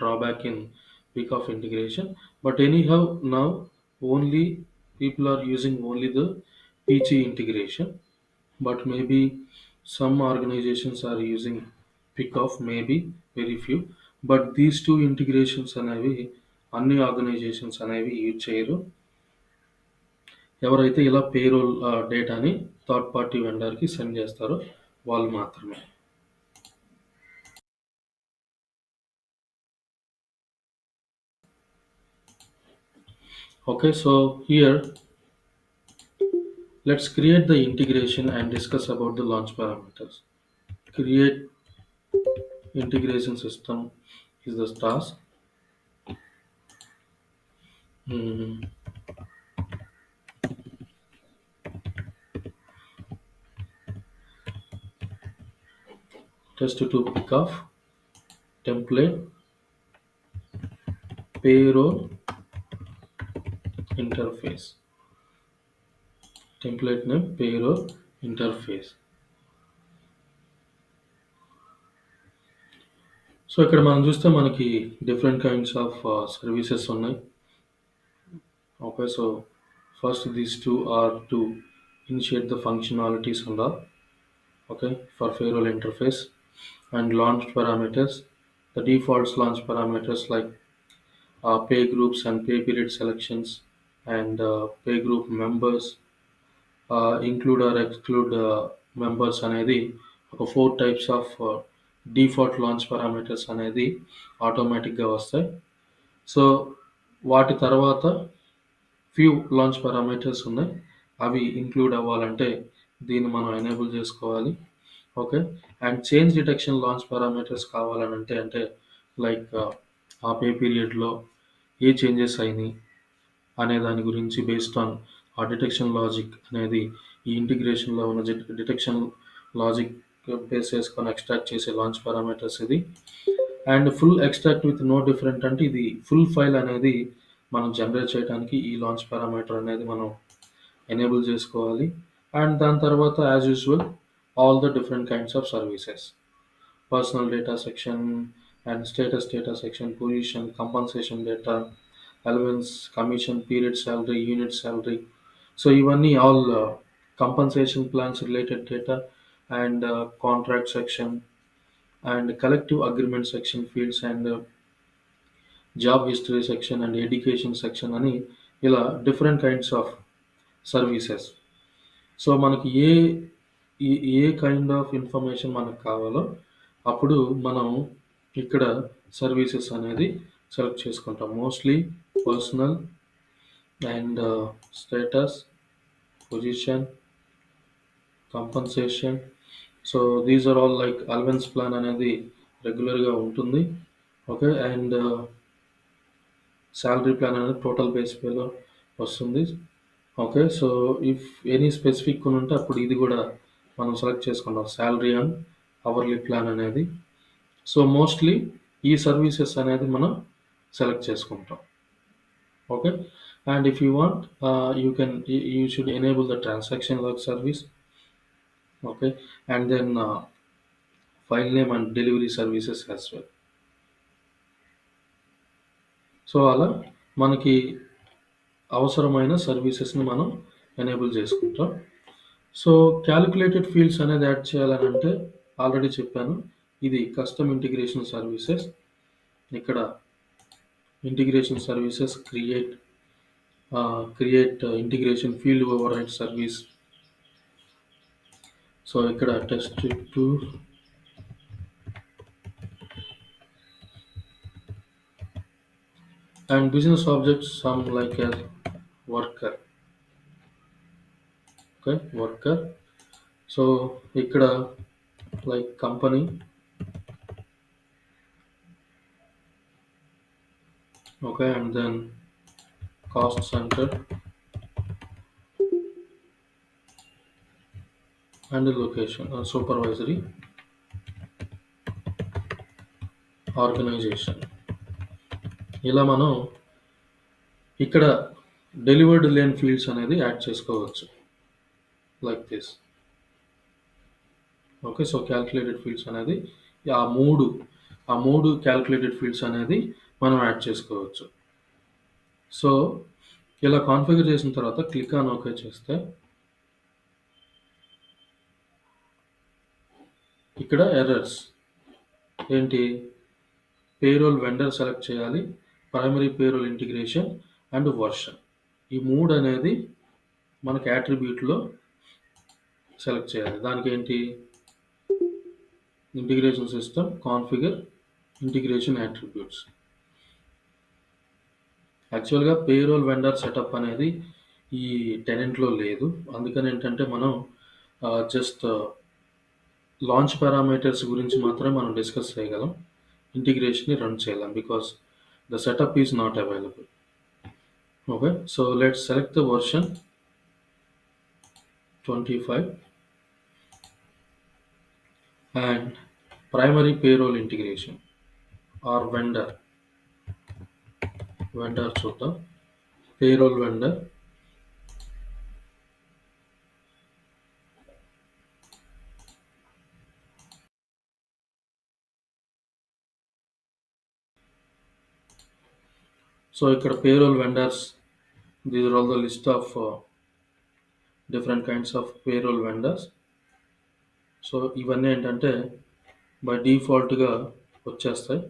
drawback in PICOF integration. But anyhow, now only people are using only the PG integration, but maybe some organizations are using PicOff, maybe very few. But these two integrations అనేవి అన్ని organisations అనేవి use చేయరు. ఎవరైతే ఇలా payroll డేటాని third party వెండర్కి send చేస్తారో వాళ్ళు మాత్రమే. Okay, so here let's create the integration and discuss about the launch parameters. Create integration system is the task. Hmm. Just to pick off template payroll interface. Template name payroll interface. So ఇక్కడ మనం చూస్తే మనకి different kinds of services ఉన్నాయి. Okay. So first these two are to initiate the functionalities and all. Okay, for payroll interface and launch parameters. The defaults launch parameters like pay groups and pay period selections and pay group members, include or exclude members అనేది ఒక 4 types of default launch parameters అనేది ఆటోమేటిక్గా వస్తాయి. So వాటి తర్వాత few launch parameters ఉన్నాయి, అవి include అవ్వాలంటే దీన్ని మనం ఎనేబుల్ చేసుకోవాలి. Okay. And change detection launch parameters కావాలని అంటే లైక్ ఆ పే పీరియడ్లో ఏ చేంజెస్ అయినాయి అనే దాని గురించి బేస్డ్ ఆన్ ఆ డిటెక్షన్ లాజిక్ అనేది ఈ ఇంటిగ్రేషన్లో ఉన్న డిటెక్షన్ లాజిక్ బేస్ చేసుకొని ఎక్స్ట్రాక్ట్ చేసే లాంచ్ పారామీటర్స్ ఇది. And full extract with no different అంటే ఇది ఫుల్ ఫైల్ అనేది మనం జనరేట్ చేయడానికి ఈ లాంచ్ పారామీటర్ అనేది మనం ఎనేబుల్ చేసుకోవాలి. అండ్ దాని తర్వాత as usual all the different kinds of services, personal data section and status data section, position, compensation data, allowance, commission, period salary, unit salary. So ఇవన్నీ all compensation plans related data, and contract section, and collective agreement section fields, and job history section and education section అని ఇలా different kinds of services. So మనకి ఏ kind of information మనకు కావాలో అప్పుడు మనం ఇక్కడ services అనేది సెలెక్ట్ చేసుకుంటాం. Mostly personal and status, position, compensation. So these are all like allowance plan అనేది రెగ్యులర్గా ఉంటుంది. ఓకే, అండ్ శాలరీ ప్లాన్ అనేది టోటల్ బేస్ పేలో వస్తుంది. Okay, so if any specific ఉంటే అప్పుడు ఇది కూడా మనం సెలెక్ట్ చేసుకుంటాం, శాలరీ అండ్ అవర్లీ ప్లాన్ అనేది. సో మోస్ట్లీ ఈ సర్వీసెస్ అనేది మనం సెలెక్ట్ చేసుకుంటాం. Okay, and if you want you should enable the transaction log service. Okay, and then file name and delivery services as well. So అలా మనకి అవసరమైన సర్వీసెస్ని మనం ఎనేబుల్ చేసుకుంటాం. సో క్యాలిక్యులేటెడ్ ఫీల్డ్స్ అనేది యాడ్ చేయాలని అంటే ఆల్రెడీ చెప్పాను, ఇది కస్టమ్ ఇంటిగ్రేషన్ సర్వీసెస్. ఇక్కడ integration services create integration field override service. So ఇక్కడ test to and business objects, some like a worker. Okay, worker. So ఇక్కడ like company. Okay, and then cost center and the location, supervisory organization. ఇలా మనం ఇక్కడ delivered lane fields అనేది add చేసుకోవచ్చు like this. Okay, so calculated fields అనేది ఆ మూడు calculated fields అనేది మనం యాడ్ చేసుకోవచ్చు. సో ఇలా కాన్ఫిగర్ చేసిన తర్వాత క్లిక్ ఆన్ ఓకే చేస్తే ఇక్కడ ఎర్రర్స్ ఏంటి, పేరోల్ వెండర్ సెలెక్ట్ చేయాలి, primary payroll integration end version, ఈ మూడు అనేది మనకి యాట్రిబ్యూట్లో సెలెక్ట్ చేయాలి. దానికి ఏంటి, integration system configure integration attributes. యాక్చువల్గా పేరోల్ వెండర్ సెటప్ అనేది ఈ టెనెంట్లో లేదు, అందుకని ఏంటంటే మనం జస్ట్ లాంచ్ పారామీటర్స్ గురించి మాత్రమే మనం డిస్కస్ చేయగలం, ఇంటిగ్రేషన్ని రన్ చేయలేం because the setup is not available. Okay, so let's select the version 25 and primary payroll integration or vendor చూద్దాం, payroll vendor. సో ఇక్కడ payroll vendors, these are all the list of different kinds of payroll vendors. So ఇవన్నీ ఏంటంటే by డిఫాల్ట్గా వచ్చేస్తాయి.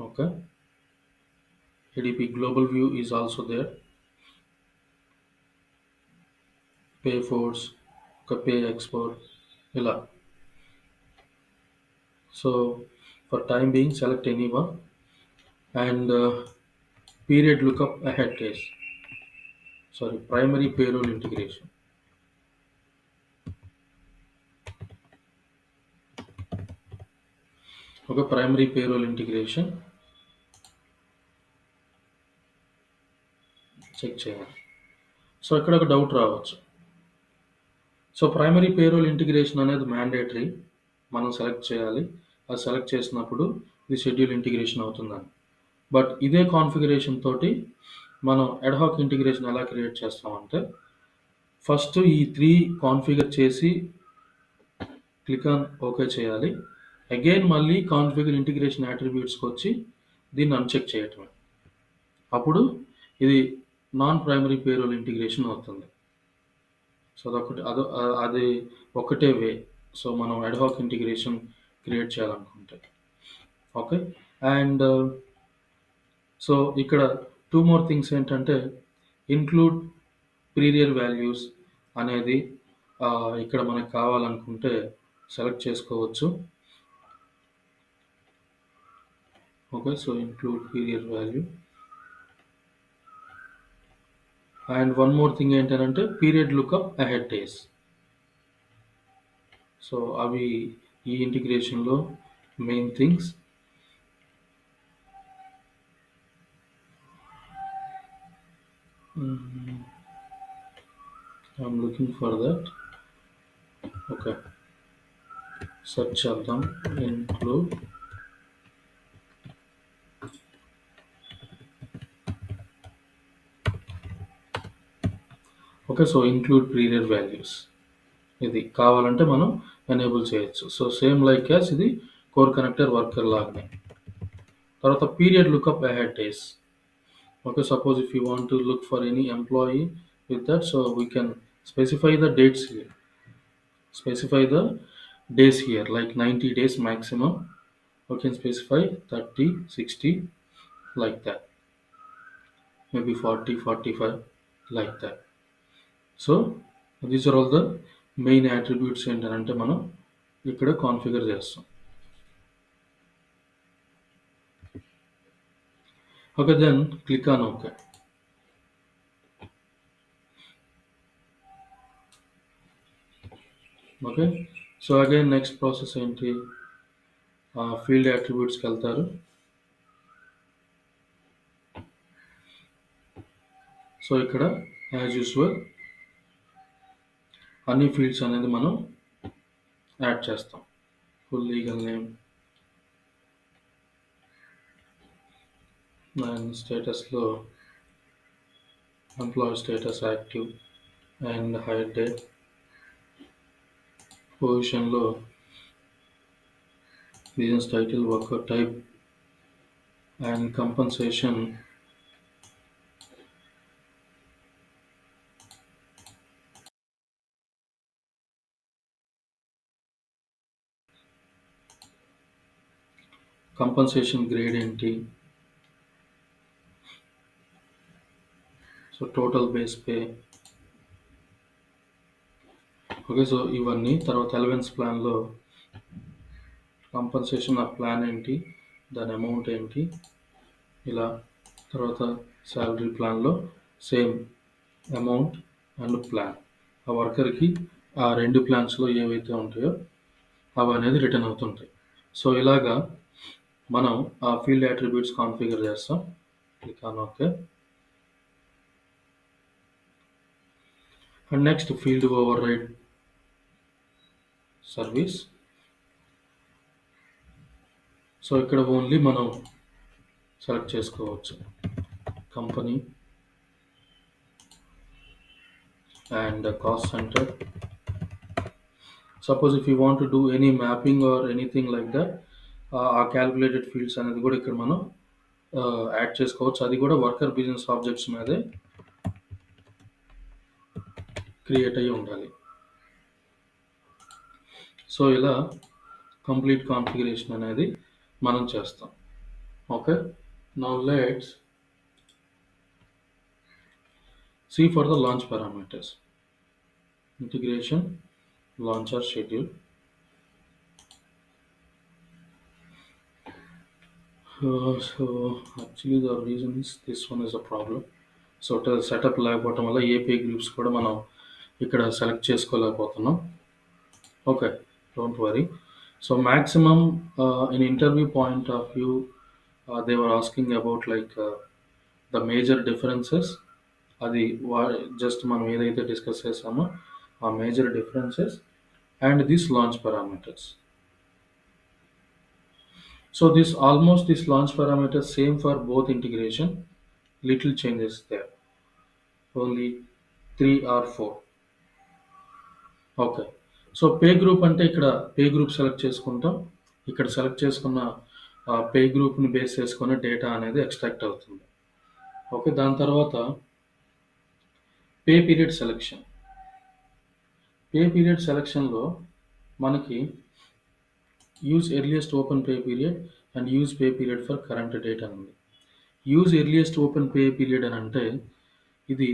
Okay, ADP global view is also there, pay force, ఒక pay export ఇలా. So for time being select any one and period lookup ahead case, primary payroll integration. Okay, primary payroll integration check చేయాలి. So ఇక్కడ ఒక doubt రావచ్చు, so primary payroll integration అనేది mandatory. మనం select చేయాలి. అది సెలెక్ట్ చేసినప్పుడు ఇది షెడ్యూల్ ఇంటిగ్రేషన్ అవుతుందని. బట్ ఇదే కాన్ఫిగరేషన్ తోటి మనం అడ్హాక్ ఇంటిగ్రేషన్ ఎలా క్రియేట్ చేస్తామంటే ఫస్ట్ ఈ 3 కాన్ఫిగర్ చేసి క్లిక్ ఆన్ ఓకే చేయాలి. అగైన్ మళ్ళీ కాన్ఫిగర్ ఇంటిగ్రేషన్ అట్రిబ్యూట్స్కి వచ్చి దీన్ని అన్చెక్ చేయటమే. అప్పుడు ఇది నాన్ ప్రైమరీ పేరోల్ ఇంటిగ్రేషన్ అవుతుంది. సో అది ఒకటే వే. సో మనం అడ్హాక్ ఇంటిగ్రేషన్ క్రియేట్ చేయాలనుకుంటే. ఓకే. అండ్ సో ఇక్కడ టూ మోర్ థింగ్స్ ఏంటంటే ఇంక్లూడ్ ప్రీరియర్ వాల్యూస్ అనేది ఇక్కడ మనకు కావాలనుకుంటే సెలెక్ట్ చేసుకోవచ్చు. Okay. So include period value. And one more thing ఏంటంటే period lookup ahead days. So అవి ఈ ఇంటిగ్రేషన్లో main things. I'm looking for that. Okay. Search చేద్దాం. Include okay. So include period values ఇది కావాలంటే మనం ఎనేబుల్ చేయొచ్చు. సో సేమ్ లైక్ యాజ్ ఇది కోర్ కనెక్టర్ వర్కర్ లాగానే. తర్వాత period lookup ahead days. Okay, suppose if you want to look for any employee with that, so we can specify the dates here. Specify the days here, like 90 days maximum. We can specify 30, 60, like that. Maybe 40, 45, like that. So these are all the main attributes ఏంటంటే మనం ఇక్కడ configure చేస్తాం. Okay, then click on OK. Okay, so again next process ఏంటి, field అట్రిబ్యూట్స్కి వెళ్తారు. So ఇక్కడ as usual అన్ని fields అనేది మనం యాడ్ చేస్తాం. ఫుల్ లీగల్ నేమ్ అండ్ స్టేటస్లో employee status active and hire date. పొజిషన్లో business title, worker type and compensation grade ఏంటి, so total base pay. Okay. So ఇవన్నీ తర్వాత అలవెన్స్ ప్లాన్లో కంపన్సేషన్ ఆ ప్లాన్ ఏంటి, దాని అమౌంట్ ఏంటి, ఇలా. తర్వాత శాలరీ ప్లాన్లో సేమ్ అమౌంట్ అండ్ ప్లాన్. ఆ వర్కర్కి ఆ రెండు ప్లాన్స్లో ఏవైతే ఉంటాయో అవి అనేది రిటర్న్ అవుతుంటాయి. సో ఇలాగా మనం ఆ ఫీల్డ్ అట్రిబ్యూట్స్ కాన్ఫిగర్ చేస్తాం. Click on okay. And next field override service. So ఇక్కడ ఓన్లీ మనం సెలెక్ట్ చేసుకోవచ్చు company and cost center. Suppose if you want to do any mapping or anything like that, ఆ calculated fields అనేది కూడా ఇక్కడ మనం add చేసుకోవచ్చు. అది కూడా వర్కర్ బిజినెస్ ఆబ్జెక్ట్స్ మీదే క్రియేట్ అయ్యి ఉండాలి. సో ఇలా కంప్లీట్ కాన్ఫిగరేషన్ అనేది మనం చేస్తాం. Okay. Now let's see for the launch parameters. Integration, launcher schedule. So actually the reason is this one is a problem. So setup లేకపోవటం వల్ల ఏపీ గ్రూప్స్ కూడా మనం ఇక్కడ సెలెక్ట్ చేసుకోలేకపోతున్నాం. Okay, don't worry. So maximum in interview point of view they were asking about like the major differences. అది just మనం ఏదైతే discuss చేసామో are major differences and these launch parameters. So this launch parameters same for both integration, little changes there, only 3 or 4. Okay. So pay group అంటే ఇక్కడ pay group select చేసుకుంటాం. ఇక్కడ select చేసుకున్న pay గ్రూప్‌ని base చేసుకొని data అనేది extract అవుతుంది. Okay. దాని తర్వాత pay period selection. Pay period సెలక్షన్‌లో మనకి use earliest open pay period and use pay period for current date అని ఉంది. Use earliest open pay period అని అంటే ఇది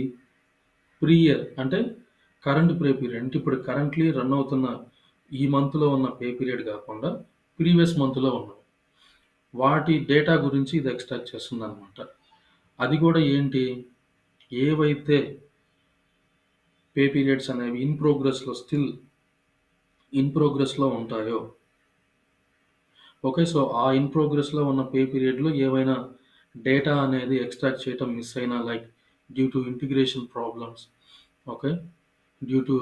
ఇయర్ అంటే కరెంట్ పే పీరియడ్. అంటే ఇప్పుడు కరెంట్‌లీ రన్ అవుతున్న ఈ మంత్‌లో ఉన్న పే పీరియడ్ కాకుండా ప్రీవియస్ మంత్‌లో ఉన్నవి. వాటి డేటా గురించి ఇది ఎక్స్ట్రాక్ట్ చేస్తుందనమాట. అది కూడా ఏంటి? ఏవైతే పే పీరియడ్స్ అనేవి ఇన్ ప్రోగ్రెస్‌లో ఉంటాయో ఓకే. సో, ఆ ఇన్ ప్రోగ్రెస్‌లో ఉన్న పే పీరియడ్‌లో ఏవైనా డేటా అనేది ఎక్స్ట్రాక్ట్ చేయటం మిస్ అయినా like due to integration problems okay. Due to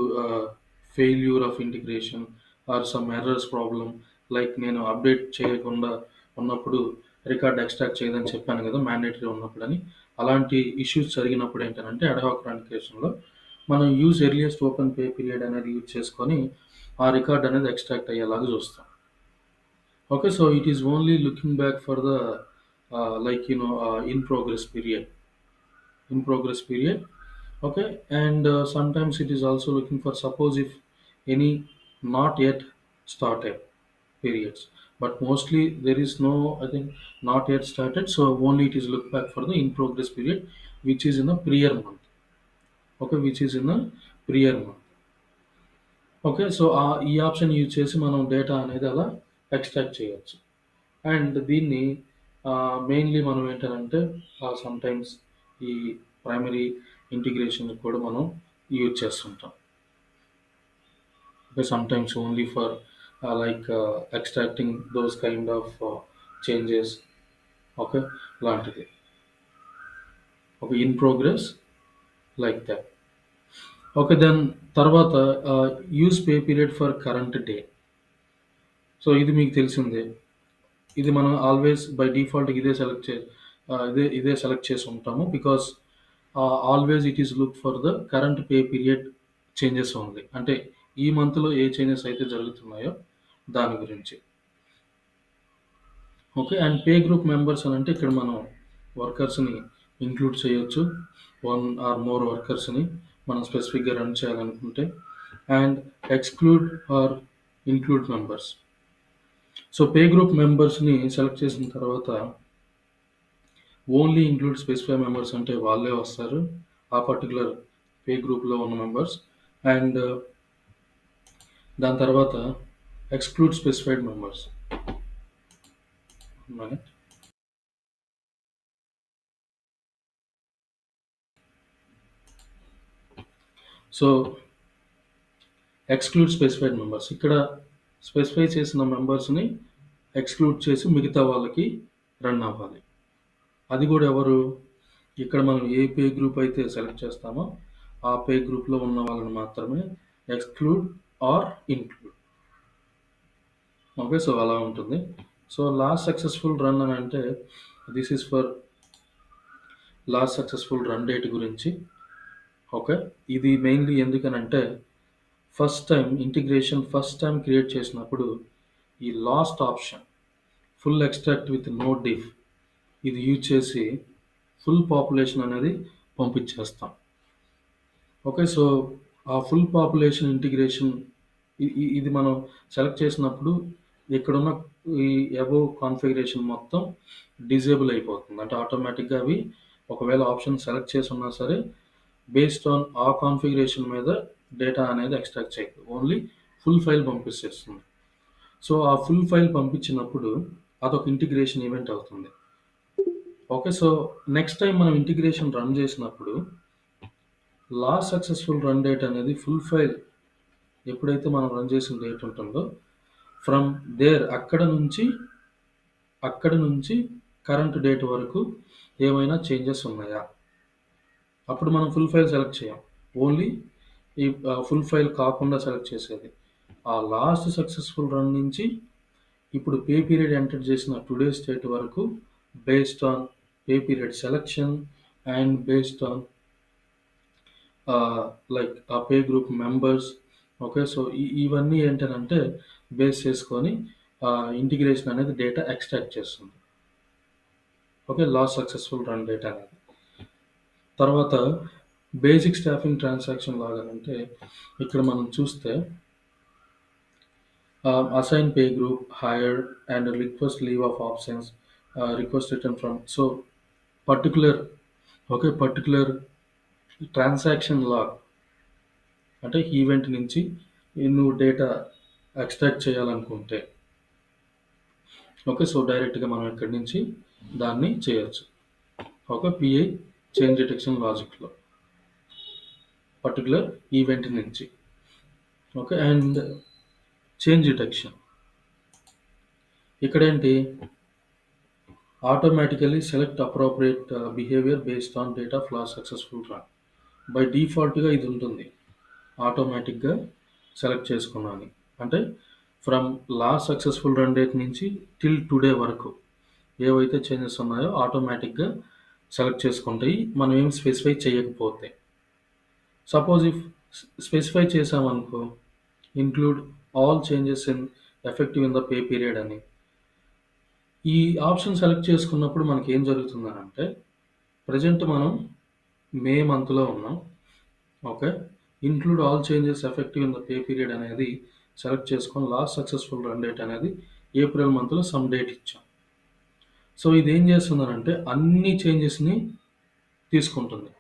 failure of integration or some errors problem like నేను అప్డేట్ చేయకుండా ఉన్నప్పుడు రికార్డ్ ఎక్స్ట్రాక్ట్ చేయదని చెప్పాను కదా! మ్యాండేటరీ ఉన్నప్పుడని. అలాంటి ఇష్యూస్ జరిగినప్పుడు ఏంటనంటే అడ్‌హాక్ కాన్ఫిగరేషన్‌లో మనం use earliest open pay period అనేది యూజ్ చేసుకొని ఆ రికార్డ్ అనేది ఎక్స్ట్రాక్ట్ అయ్యేలాగా చూస్తాం. Okay, so it is only looking back for the in progress period. In progress period. Okay, and sometimes it is also looking for suppose if any not yet started periods. But mostly there is no, I think, not yet started. So only it is look back for the in progress period, which is in the prior month. Okay, which is in the prior month. Okay. So, ఈ option use చేసి మనం data అనేది అలా extract చేయొచ్చు. And దీన్ని mainly మనం ఏంటనంటే sometimes ఈ ప్రైమరీ ఇంటిగ్రేషన్‌కి కూడా మనం యూజ్ చేస్తుంటాం. Sometimes only for extracting those kind of changes okay. లాంటిది. Okay. In progress like that. Okay. Then తర్వాత use pay period for current day. So, ఇది మీకు తెలిసిందే. ఇది మనం ఆల్వేస్ బై డిఫాల్ట్ ఇదే సెలెక్ట్ చేసి ఉంటాము. Because always it is look for the current pay period changes only. అంటే ఈ మంత్‌లో ఏ చేంజెస్ అయితే జరుగుతున్నాయో దాని గురించి. Okay. And pay group members అనంటే ఇక్కడ మనం వర్కర్స్‌ని ఇంక్లూడ్ చేయొచ్చు. 1 ఆర్ మోర్ వర్కర్స్‌ని మనం స్పెసిఫిక్‌గా రన్ చేయాలనుకుంటే. And exclude or include members. So, pay group మెంబర్స్‌ని సెలెక్ట్ చేసిన తర్వాత ఓన్లీ ఇంక్లూడ్ స్పెసిఫై మెంబర్స్ అంటే వాళ్ళే వస్తారు. ఆ పర్టిక్యులర్ పే గ్రూప్‌లో ఉన్న మెంబర్స్. అండ్ దాని తర్వాత exclude specified members. Minute. So, exclude specified members. ఇక్కడ స్పెసిఫై చేసిన మెంబర్స్‌ని ఎక్స్‌క్లూడ్ చేసి మిగతా వాళ్ళకి రన్ అవ్వాలి. అది కూడా ఎవరు? ఇక్కడ మనం ఏ పే గ్రూప్ అయితే సెలెక్ట్ చేస్తామో ఆ పే గ్రూప్‌లో ఉన్న వాళ్ళని మాత్రమే exclude or include. Okay. So, అలా ఉంటుంది. సో, లాస్ట్ సక్సెస్‌ఫుల్ రన్ అని అంటే this is for last successful run date గురించి. ఓకే. ఇది మెయిన్‌లీ ఎందుకనంటే ఫస్ట్ టైం క్రియేట్ చేసినప్పుడు ఈ last option full extract with no diff ఇది యూజ్ చేసి ఫుల్ పాపులేషన్ అనేది పంపించేస్తాం. ఓకే. సో, ఆ ఫుల్ పాపులేషన్ ఇంటిగ్రేషన్ ఇది మనం సెలెక్ట్ చేసినప్పుడు ఇక్కడున్న ఈ అబోవ్ కాన్ఫిగరేషన్ మొత్తం డిజేబుల్ అయిపోతుంది. అంటే ఆటోమేటిక్‌గా అవి ఒకవేళ ఆప్షన్ సెలెక్ట్ చేసి ఉన్నా సరే బేస్డ్ ఆన్ ఆ కాన్ఫిగరేషన్ మీద డేటా అనేది ఎక్స్ట్రాక్ట్ చేయదు. ఓన్లీ ఫుల్ ఫైల్ పంపించేస్తుంది. సో, ఆ ఫుల్ ఫైల్ పంపించినప్పుడు అదొక ఇంటిగ్రేషన్ ఈవెంట్ అవుతుంది. ఓకే. సో, నెక్స్ట్ టైమ్ మనం ఇంటిగ్రేషన్ రన్ చేసినప్పుడు లాస్ట్ సక్సెస్‌ఫుల్ రన్ డేట్ అనేది ఫుల్ ఫైల్ ఎప్పుడైతే మనం రన్ చేసిన డేట్ ఉంటుందో ఫ్రమ్ దేర్ అక్కడి నుంచి కరెంట్ డేట్ వరకు ఏమైనా చేంజెస్ ఉన్నాయా? అప్పుడు మనం ఫుల్ ఫైల్ సెలెక్ట్ చేయం. ఓన్లీ ఈ ఫుల్ ఫైల్ కాకుండా సెలెక్ట్ చేసేది. ఆ లాస్ట్ సక్సెస్‌ఫుల్ రన్ నుంచి ఇప్పుడు పే పీరియడ్ ఎంటర్ చేసిన టుడే స్టేట్ వరకు based on pay period selection and based on like ఆ pay group members. Okay. So, ఇవన్నీ ఏంటనంటే బేస్ చేసుకొని ఇంటిగ్రేషన్ అనేది డేటా ఎక్స్ట్రాక్ట్ చేస్తుంది. Okay. Last successful run data అనేది. తర్వాత బేసిక్ స్టాఫింగ్ ట్రాన్సాక్షన్ లాగానంటే ఇక్కడ మనం చూస్తే assign pay group, hire and request leave of absence, request return from. So particular, okay, particular transaction log అంటే ఈవెంట్ నుంచి నువ్వు డేటా ఎక్స్ట్రాక్ట్ చేయాలనుకుంటే ఓకే. సో డైరెక్ట్గా మనం ఇక్కడి నుంచి దాన్ని చేయొచ్చు. ఒక పిఐ చేంజ్ డిటెక్షన్ లాజిక్లో పర్టికులర్ ఈవెంట్ నుంచి. ఓకే. అండ్ చేంజ్ డిటెక్షన్ ఇక్కడేంటి automatically select appropriate behavior based on data of last successful run. By డిఫాల్ట్‌గా ఇది ఉంటుంది. ఆటోమేటిక్‌గా సెలెక్ట్ చేసుకున్నాను. అంటే from last successful run date నుంచి టిల్ టుడే వరకు ఏవైతే చేంజెస్ ఉన్నాయో ఆటోమేటిక్‌గా సెలెక్ట్ చేసుకుంటాయి. మనం ఏం స్పెసిఫై చేయకపోతే. సపోజ్ ఇఫ్ స్పెసిఫై చేసామనుకో include all changes in effective in the pay period అని. ఈ ఆప్షన్ సెలెక్ట్ చేసుకున్నప్పుడు మనకేం జరుగుతుందనంటే ప్రెజెంట్ మనం మే మంత్‌లో ఉన్నాం. Okay. Include all changes effective in the pay period అనేది సెలెక్ట్ చేసుకొని లాస్ట్ సక్సెస్‌ఫుల్ రన్ డేట్ అనేది ఏప్రిల్ మంత్‌లో సమ్ డేట్ ఇచ్చాం. సో ఇదేం చేస్తుందనంటే అన్ని చేంజెస్‌ని తీసుకుంటుంది.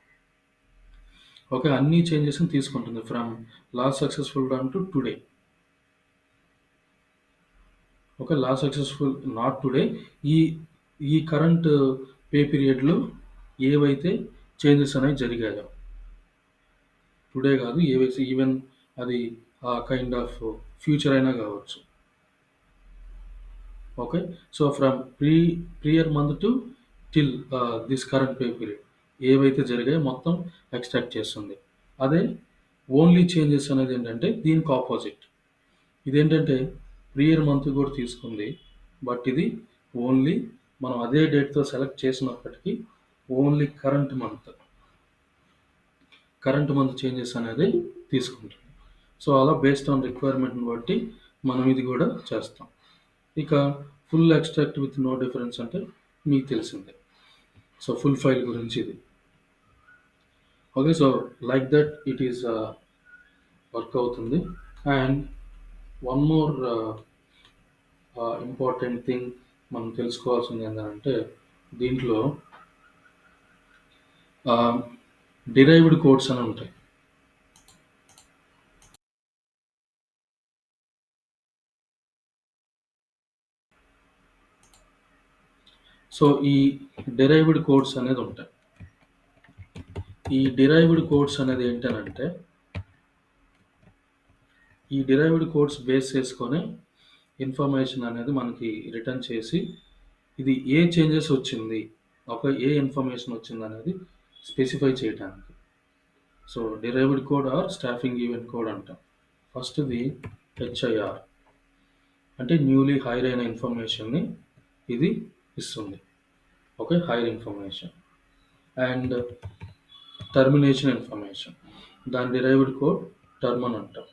ఓకే. అన్ని చేంజెస్‌ని తీసుకుంటుంది from last successful run to today. Okay. Last successful not today ఈ ఈ కరెంట్ పే పీరియడ్‌లో ఏవైతే చేంజెస్ అనేవి జరిగాయో టుడే కాదు ఏవైతే ఈవెన్ అది కైండ్ ఆఫ్ ఫ్యూచర్ అయినా కావచ్చు. Okay. So from prior month to till this current pay period ఏవైతే జరిగాయో మొత్తం ఎక్స్ట్రాక్ట్ చేస్తుంది. అదే ఓన్లీ చేంజెస్ అనేది ఏంటంటే దీనికి ఆపోజిట్. ఇదేంటంటే ప్రియర్ మంత్ కూడా తీసుకుంది. బట్ ఇది ఓన్లీ మనం అదే డేట్‌తో సెలెక్ట్ చేసినప్పటికీ ఓన్లీ కరెంట్ మంత్ చేంజెస్ అనేది తీసుకుంటుంది. సో అలా బేస్డ్ ఆన్ రిక్వైర్మెంట్‌ని బట్టి మనం ఇది కూడా చేస్తాం. ఇక full extract with no difference అంటే మీకు తెలిసిందే. సో ఫుల్ ఫైల్ గురించి ఇది. Okay. So like that it is work అవుతుంది. And one more important thing మనం తెలుసుకోవాల్సింది ఏంటంటే దీంట్లో డిరైవ్డ్ కోడ్స్ అని ఉంటాయి. సో ఈ డిరైవ్డ్ కోడ్స్ అనేది ఉంటాయి. ఈ డిరైవ్డ్ కోడ్స్ అనేది ఏంటనంటే ఈ డిరైవ్డ్ కోడ్స్ బేస్ చేసుకొని ఇన్ఫర్మేషన్ అనేది మనకి రిటర్న్ చేసి ఇది ఏ చేంజెస్ వచ్చింది ఏ ఇన్ఫర్మేషన్ వచ్చింది అనేది స్పెసిఫై చేయడానికి. So derived code or staffing event code అంటాం. ఫస్ట్‌ది హెచ్ఐఆర్ అంటే న్యూలీ హైర్ అయిన ఇన్ఫర్మేషన్ని ఇది ఇస్తుంది. Okay. Hire information and termination information దాని డిరైవ్డ్ కోడ్ టర్మ్ అని అంటాం.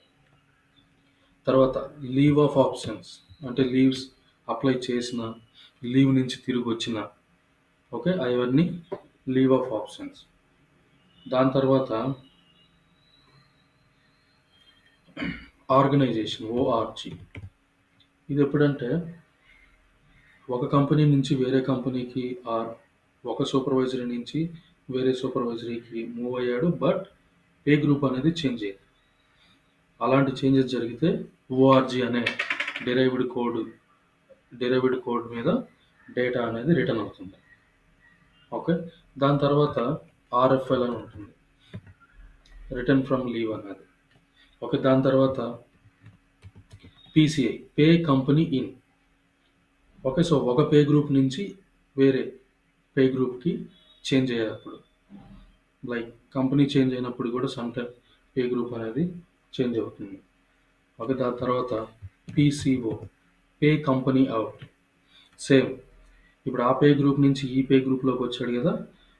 తర్వాత లీవ్ ఆఫ్ ఆప్షన్స్ అంటే లీవ్స్ అప్లై చేసిన లీవ్ నుంచి తిరిగి వచ్చిన ఓకే అవన్నీ లీవ్ ఆఫ్ ఆప్షన్స్. దాని తర్వాత ఆర్గనైజేషన్ ఓఆర్జీ ఇది ఎప్పుడంటే ఒక కంపెనీ నుంచి వేరే కంపెనీకి ఆర్ ఒక సూపర్వైజరీ నుంచి వేరే సూపర్వైజరీకి మూవ్ అయ్యాడు బట్ పే గ్రూప్ అనేది చేంజ్ అయ్యింది. అలాంటి చేంజెస్ జరిగితే ఓఆర్జీ అనే డిరైవ్డ్ కోడ్ మీద డేటా అనేది రిటర్న్ అవుతుంది. ఓకే. దాని తర్వాత ఆర్ఎఫ్ఎల్ అని ఉంటుంది రిటర్న్ ఫ్రమ్ లీవ్ అనేది. ఓకే. దాని తర్వాత PCI pay company in. Okay. So ఒక పే గ్రూప్ నుంచి వేరే పే గ్రూప్‌కి చేంజ్ అయ్యేటప్పుడు లైక్ కంపెనీ చేంజ్ అయినప్పుడు కూడా సమ్ టైమ్ పే గ్రూప్ అనేది చేంజ్ అవుతుంది. ఓకే. దాని తర్వాత PCO, pay company out. Same. ఇప్పుడు ఆ పే గ్రూప్ నుంచి ఈ పే గ్రూప్‌లోకి వచ్చాడు గదా!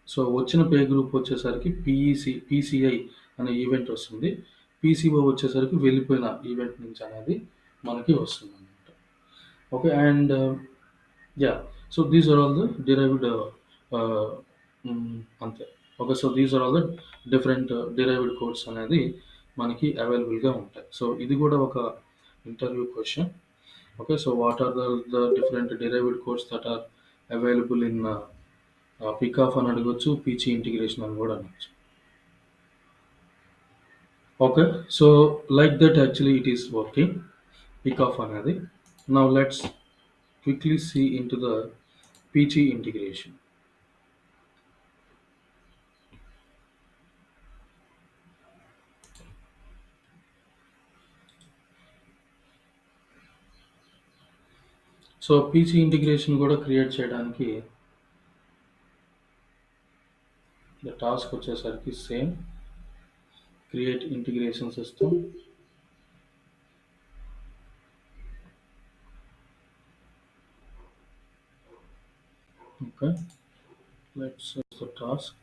సో, వచ్చిన పే గ్రూప్ వచ్చేసరికి పీసీఐ అనే ఈవెంట్ వస్తుంది. పీసీఓ వచ్చేసరికి వెళ్ళిపోయిన ఈవెంట్ నుంచి అనేది మనకి వస్తుందనమాట. Okay. And yeah! So, these are all the derived ah, అంతే. Okay. So, these are all the different derived codes అనేది మనకి అవైలబుల్‌గా ఉంటాయి. సో, ఇది గూడా ఒక interview question. Okay. So, what are the different derived codes that are available in PICOF అని అడగొచ్చు. పీచీ ఇంటిగ్రేషన్ అని గూడా అనొచ్చు. Okay. So, like that actually it is working PICOF అనేది. Now let's quickly see into the PECI integration. So, PECI integration గూడా create చేయడానికి the task వచ్చేసరికి same. Create integration system. Okay. Let's the task.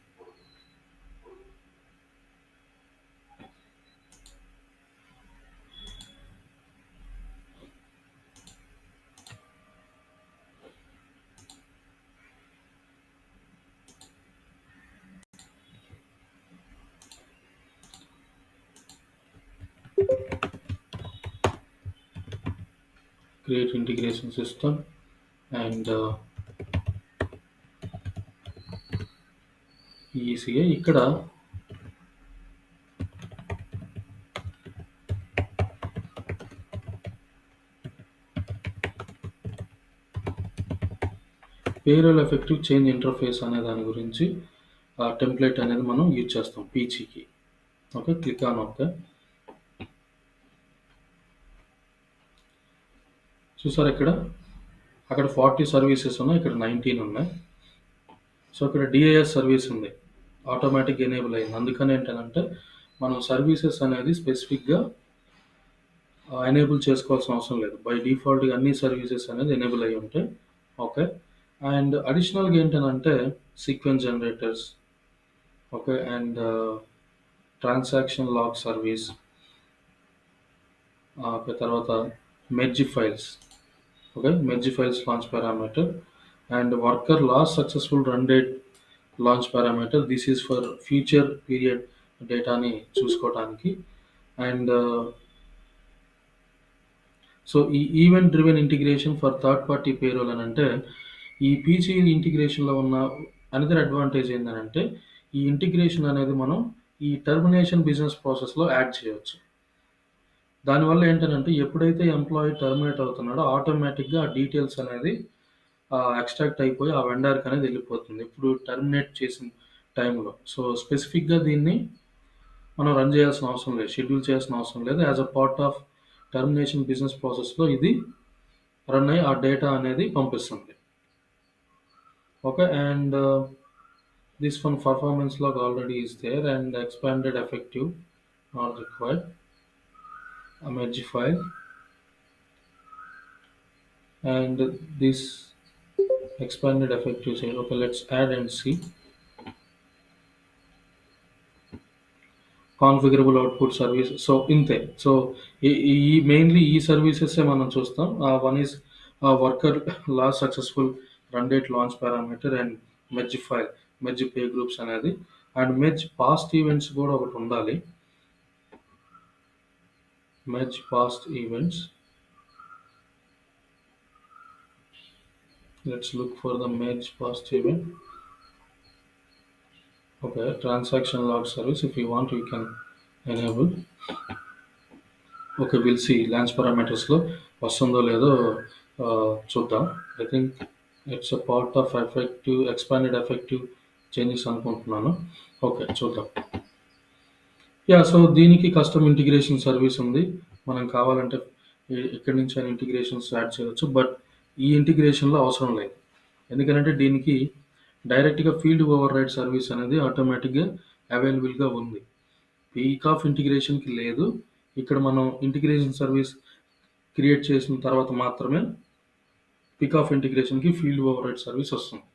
Create integration system and ECA ఇక్కడ payroll effective change interface అనే దాని గురించి template అనేది మనం use చేస్తాం పీచీకి. ఓకే. Click on okay. చూసారా ఇక్కడ? అక్కడ 40 సర్వీసెస్ ఉన్నాయి. ఇక్కడ 19 ఉన్నాయి. సో, ఇక్కడ డిఐఎస్ సర్వీస్ ఉంది. ఆటోమేటిక్ ఎనేబుల్ అయింది. అందుకని ఏంటనంటే మనం సర్వీసెస్ అనేది స్పెసిఫిక్‌గా ఎనేబుల్ చేసుకోవాల్సిన అవసరం లేదు. బై డిఫాల్ట్‌గా అన్ని సర్వీసెస్ అనేది ఎనేబుల్ అయ్యి ఉంటాయి. ఓకే. అండ్ అడిషనల్‌గా ఏంటనంటే sequence generators. Okay. And transaction log service. Okay. తర్వాత merge files. Okay. Merge files launch parameter and worker last successful run date launch parameter. This is for future period డేటాని చూసుకోవటానికి. And so, ఈ event driven integration for third party payroll అనంటే ఈ peachy ఇంటిగ్రేషన్‌లో ఉన్న another advantage ఏందనంటే ఈ integration అనేది మనం ఈ టర్మినేషన్ బిజినెస్ ప్రాసెస్‌లో యాడ్ చేయొచ్చు. దానివల్ల ఏంటనంటే ఎప్పుడైతే ఎంప్లాయీ టర్మినేట్ అవుతున్నాడో ఆటోమేటిక్‌గా ఆ డీటెయిల్స్ అనేది ఎక్స్ట్రాక్ట్ అయిపోయి ఆ వెండర్‌కి అనేది వెళ్ళిపోతుంది. ఇప్పుడు టర్మినేట్ చేసిన టైంలో. సో, స్పెసిఫిక్‌గా దీన్ని మనం రన్ చేయాల్సిన అవసరం లేదు. షెడ్యూల్ చేయాల్సిన అవసరం లేదు. As a part of termination business ప్రాసెస్‌లో ఇది రన్ అయ్యి ఆ డేటా అనేది పంపిస్తుంది. Okay. And this one performance log already is there and expanded effective not required. A merge file and this expanded effective side. Okay, let's add and see. Configurable output service. So ఇంతే. So ఈ mainly ఈ సర్వీసెసే మనం చూస్తాం. One is worker last successful run date launch parameter and merge file, merge pay groups అనేది and merge past events కూడా ఒకటి ఉండాలి. Merge past events. Let's look for the merge past event. Okay, transaction log service. If you want, you can enable. Okay, we'll see launch parameters లో వస్తుందో లేదో చూద్దాం. I think it's a part of effective expanded effective changes అనుకుంటున్నాను. Okay, చూద్దాం. So దీనికి custom integration service ఉంది. మనం కావాలంటే ఎక్కడి నుంచి అయినా ఇంటిగ్రేషన్స్ యాడ్ చేయవచ్చు. బట్ ఈ ఇంటిగ్రేషన్‌లో అవసరం లేదు. ఎందుకనంటే దీనికి డైరెక్ట్‌గా ఫీల్డ్ ఓవర్ రైడ్ సర్వీస్ అనేది ఆటోమేటిక్‌గా అవైలబుల్‌గా ఉంది. పీక్ ఆఫ్ ఇంటిగ్రేషన్‌కి లేదు. ఇక్కడ మనం ఇంటిగ్రేషన్ సర్వీస్ క్రియేట్ చేసిన తర్వాత మాత్రమే పీక్ ఆఫ్ ఇంటిగ్రేషన్‌కి ఫీల్డ్ ఓవర్రైడ్ సర్వీస్ వస్తుంది.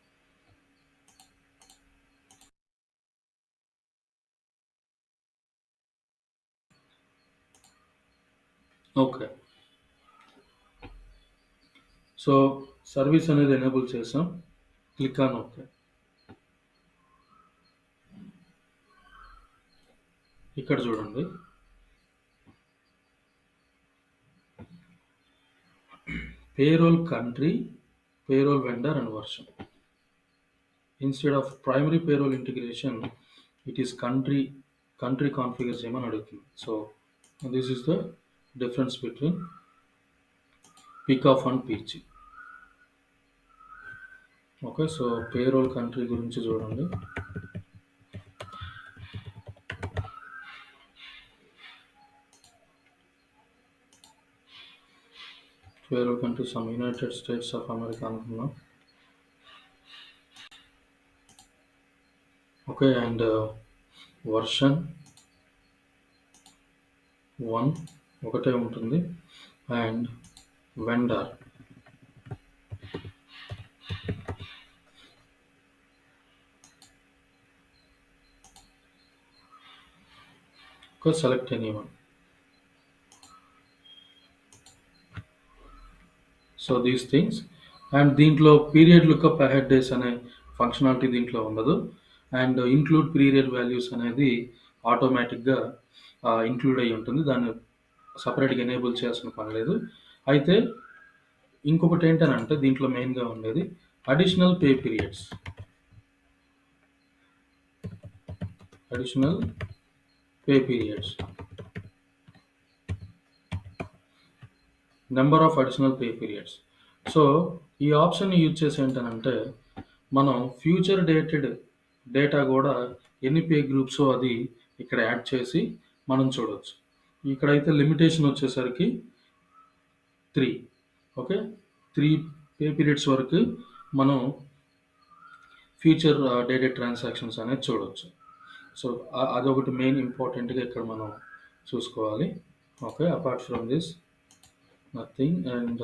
ఓకే. సో, సర్వీస్ అనేది ఎనేబుల్ చేసాం. Click on okay. ఇక్కడ చూడండి. Payroll country, payroll vendor and version. Instead of primary payroll integration, it is country configure చేయమని అడుగుతుంది. So this is the difference between PCOF and PG. Okay. So payroll country గురించి చూడండి. Payroll country some United states of America అనుకున్నాం. Okay. End version 1 ఒకటే ఉంటుంది. And vendor okay. Select anyone. So these things. And దీంట్లో period lookup ahead days అనే functionality దీంట్లో ఉండదు. And include period values అనేది ఆటోమేటిక్గా ఇంక్లూడ్ అయ్యి ఉంటుంది. దాన్ని సపరేట్గా ఎనేబుల్ చేయాల్సిన పని లేదు. అయితే ఇంకొకటి ఏంటనంటే దీంట్లో మెయిన్గా ఉండేది additional pay periods. Additional pay periods, number of additional pay periods. So ఈ ఆప్షన్ని యూజ్ చేసి ఏంటనంటే మనం ఫ్యూచర్ డేటెడ్ డేటా కూడా ఎన్ని పే గ్రూప్స్ అది ఇక్కడ యాడ్ చేసి మనం చూడవచ్చు. ఇక్కడైతే లిమిటేషన్ వచ్చేసరికి 3. ఓకే. 3 పే పీరియడ్స్ వరకు మనం ఫ్యూచర్ డేటెడ్ ట్రాన్సాక్షన్స్ అనేది చూడవచ్చు. సో అదొకటి మెయిన్ ఇంపార్టెంట్గా ఇక్కడ మనం చూసుకోవాలి. Okay. Apart from this nothing. And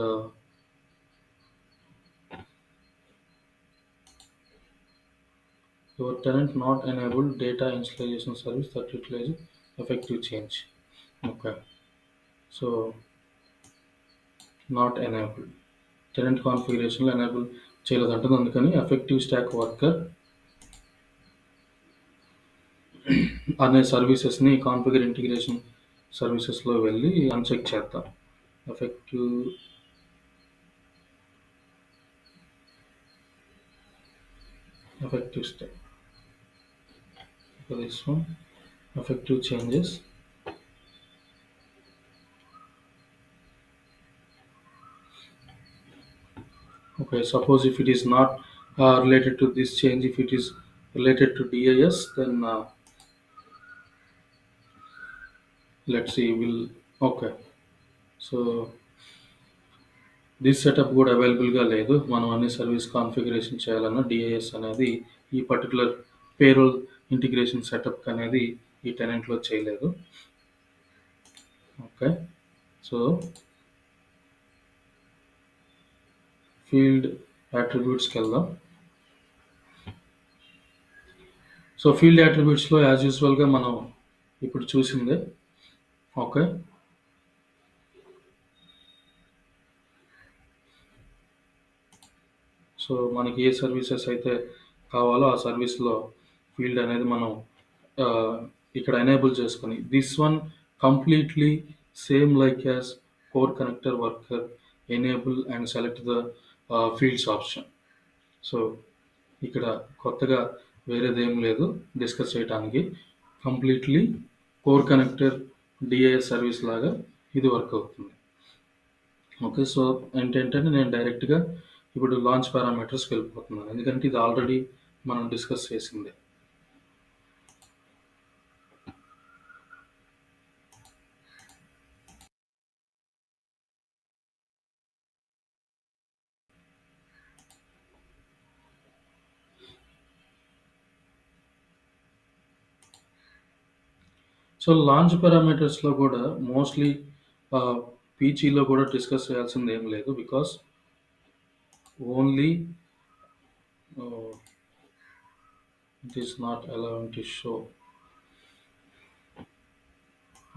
your tenant not enable data initialization service that utilizes effective change. Okay. So not enable. Tenant configuration లో ఎనేబుల్ చేయలేదంటుంది. అందుకని ఎఫెక్టివ్ స్టాక్ వర్కర్ అనే సర్వీసెస్ని కాన్ఫిగర్ ఇంటిగ్రేషన్ సర్వీసెస్లో వెళ్ళి అన్చెక్ చేద్దాం. Effective stock. This one, effective changes. Okay, suppose if it is not related to this change, if it is related to DIS, then let's see. Okay. So this setup కూడా అవైలబుల్గా లేదు. మనం అన్ని service configuration చేయాలన్నా DIIs అనేది ఈ particular payroll integration setup అనేది ఈ టెనెంట్లో చేయలేదు. ఓకే. సో ఫీల్డ్ యాట్రిబ్యూట్స్కి వెళ్దాం. సో ఫీల్డ్ యాట్రిబ్యూట్స్లో యాజ్ యూజువల్గా మనం ఇప్పుడు చూసిందే. ఓకే. సో మనకి ఏ సర్వీసెస్ అయితే కావాలో ఆ సర్వీస్లో ఫీల్డ్ అనేది మనం ఇక్కడ ఎనేబుల్ చేసుకొని this one completely same like as core connector worker enable and select the fields option. So ఇక్కడ కొత్తగా వేరేదేం లేదు డిస్కస్ చేయడానికి. Completely core connector DIIs service లాగా ఇది వర్క్ అవుతుంది. ఓకే. సో ఏంటంటే నేను డైరెక్ట్గా ఇప్పుడు లాంచ్ పారామీటర్స్కి వెళ్ళిపోతున్నాను, ఎందుకంటే ఇది ఆల్రెడీ మనం డిస్కస్ చేసిందే. సో లాంచ్ పారామీటర్స్లో కూడా మోస్ట్లీ పీచీలో కూడా డిస్కస్ చేయాల్సింది ఏం లేదు, because only it is not allowed to show.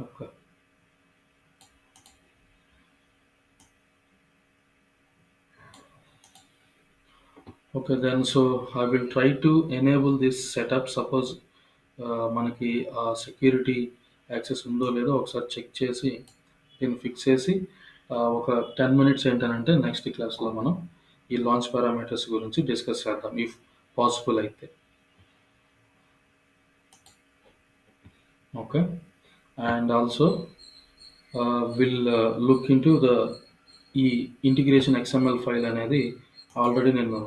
Okay. Okay then, so I will try to enable this setup. Suppose మనకి ఆ సెక్యూరిటీ యాక్సెస్ ఉందో లేదో ఒకసారి చెక్ చేసి దీన్ని ఫిక్స్ చేసి ఒక 10 మినిట్స్ ఏంటనంటే నెక్స్ట్ క్లాస్లో మనం ఈ లాంచ్ పారామీటర్స్ గురించి డిస్కస్ చేద్దాం ఇఫ్ పాసిబుల్ అయితే. Okay. And also will look in to the ఈ ఇంటిగ్రేషన్ XML ఫైల్ అనేది ఆల్రెడీ నేను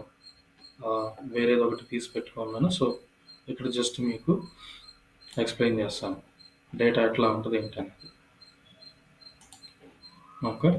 వేరేది ఒకటి తీసి పెట్టుకున్నాను. సో ఇక్కడ జస్ట్ మీకు ఎక్స్ప్లెయిన్ చేస్తాను డేటా ఎట్లా ఉంటుంది ఏంటనేది. ఓకే.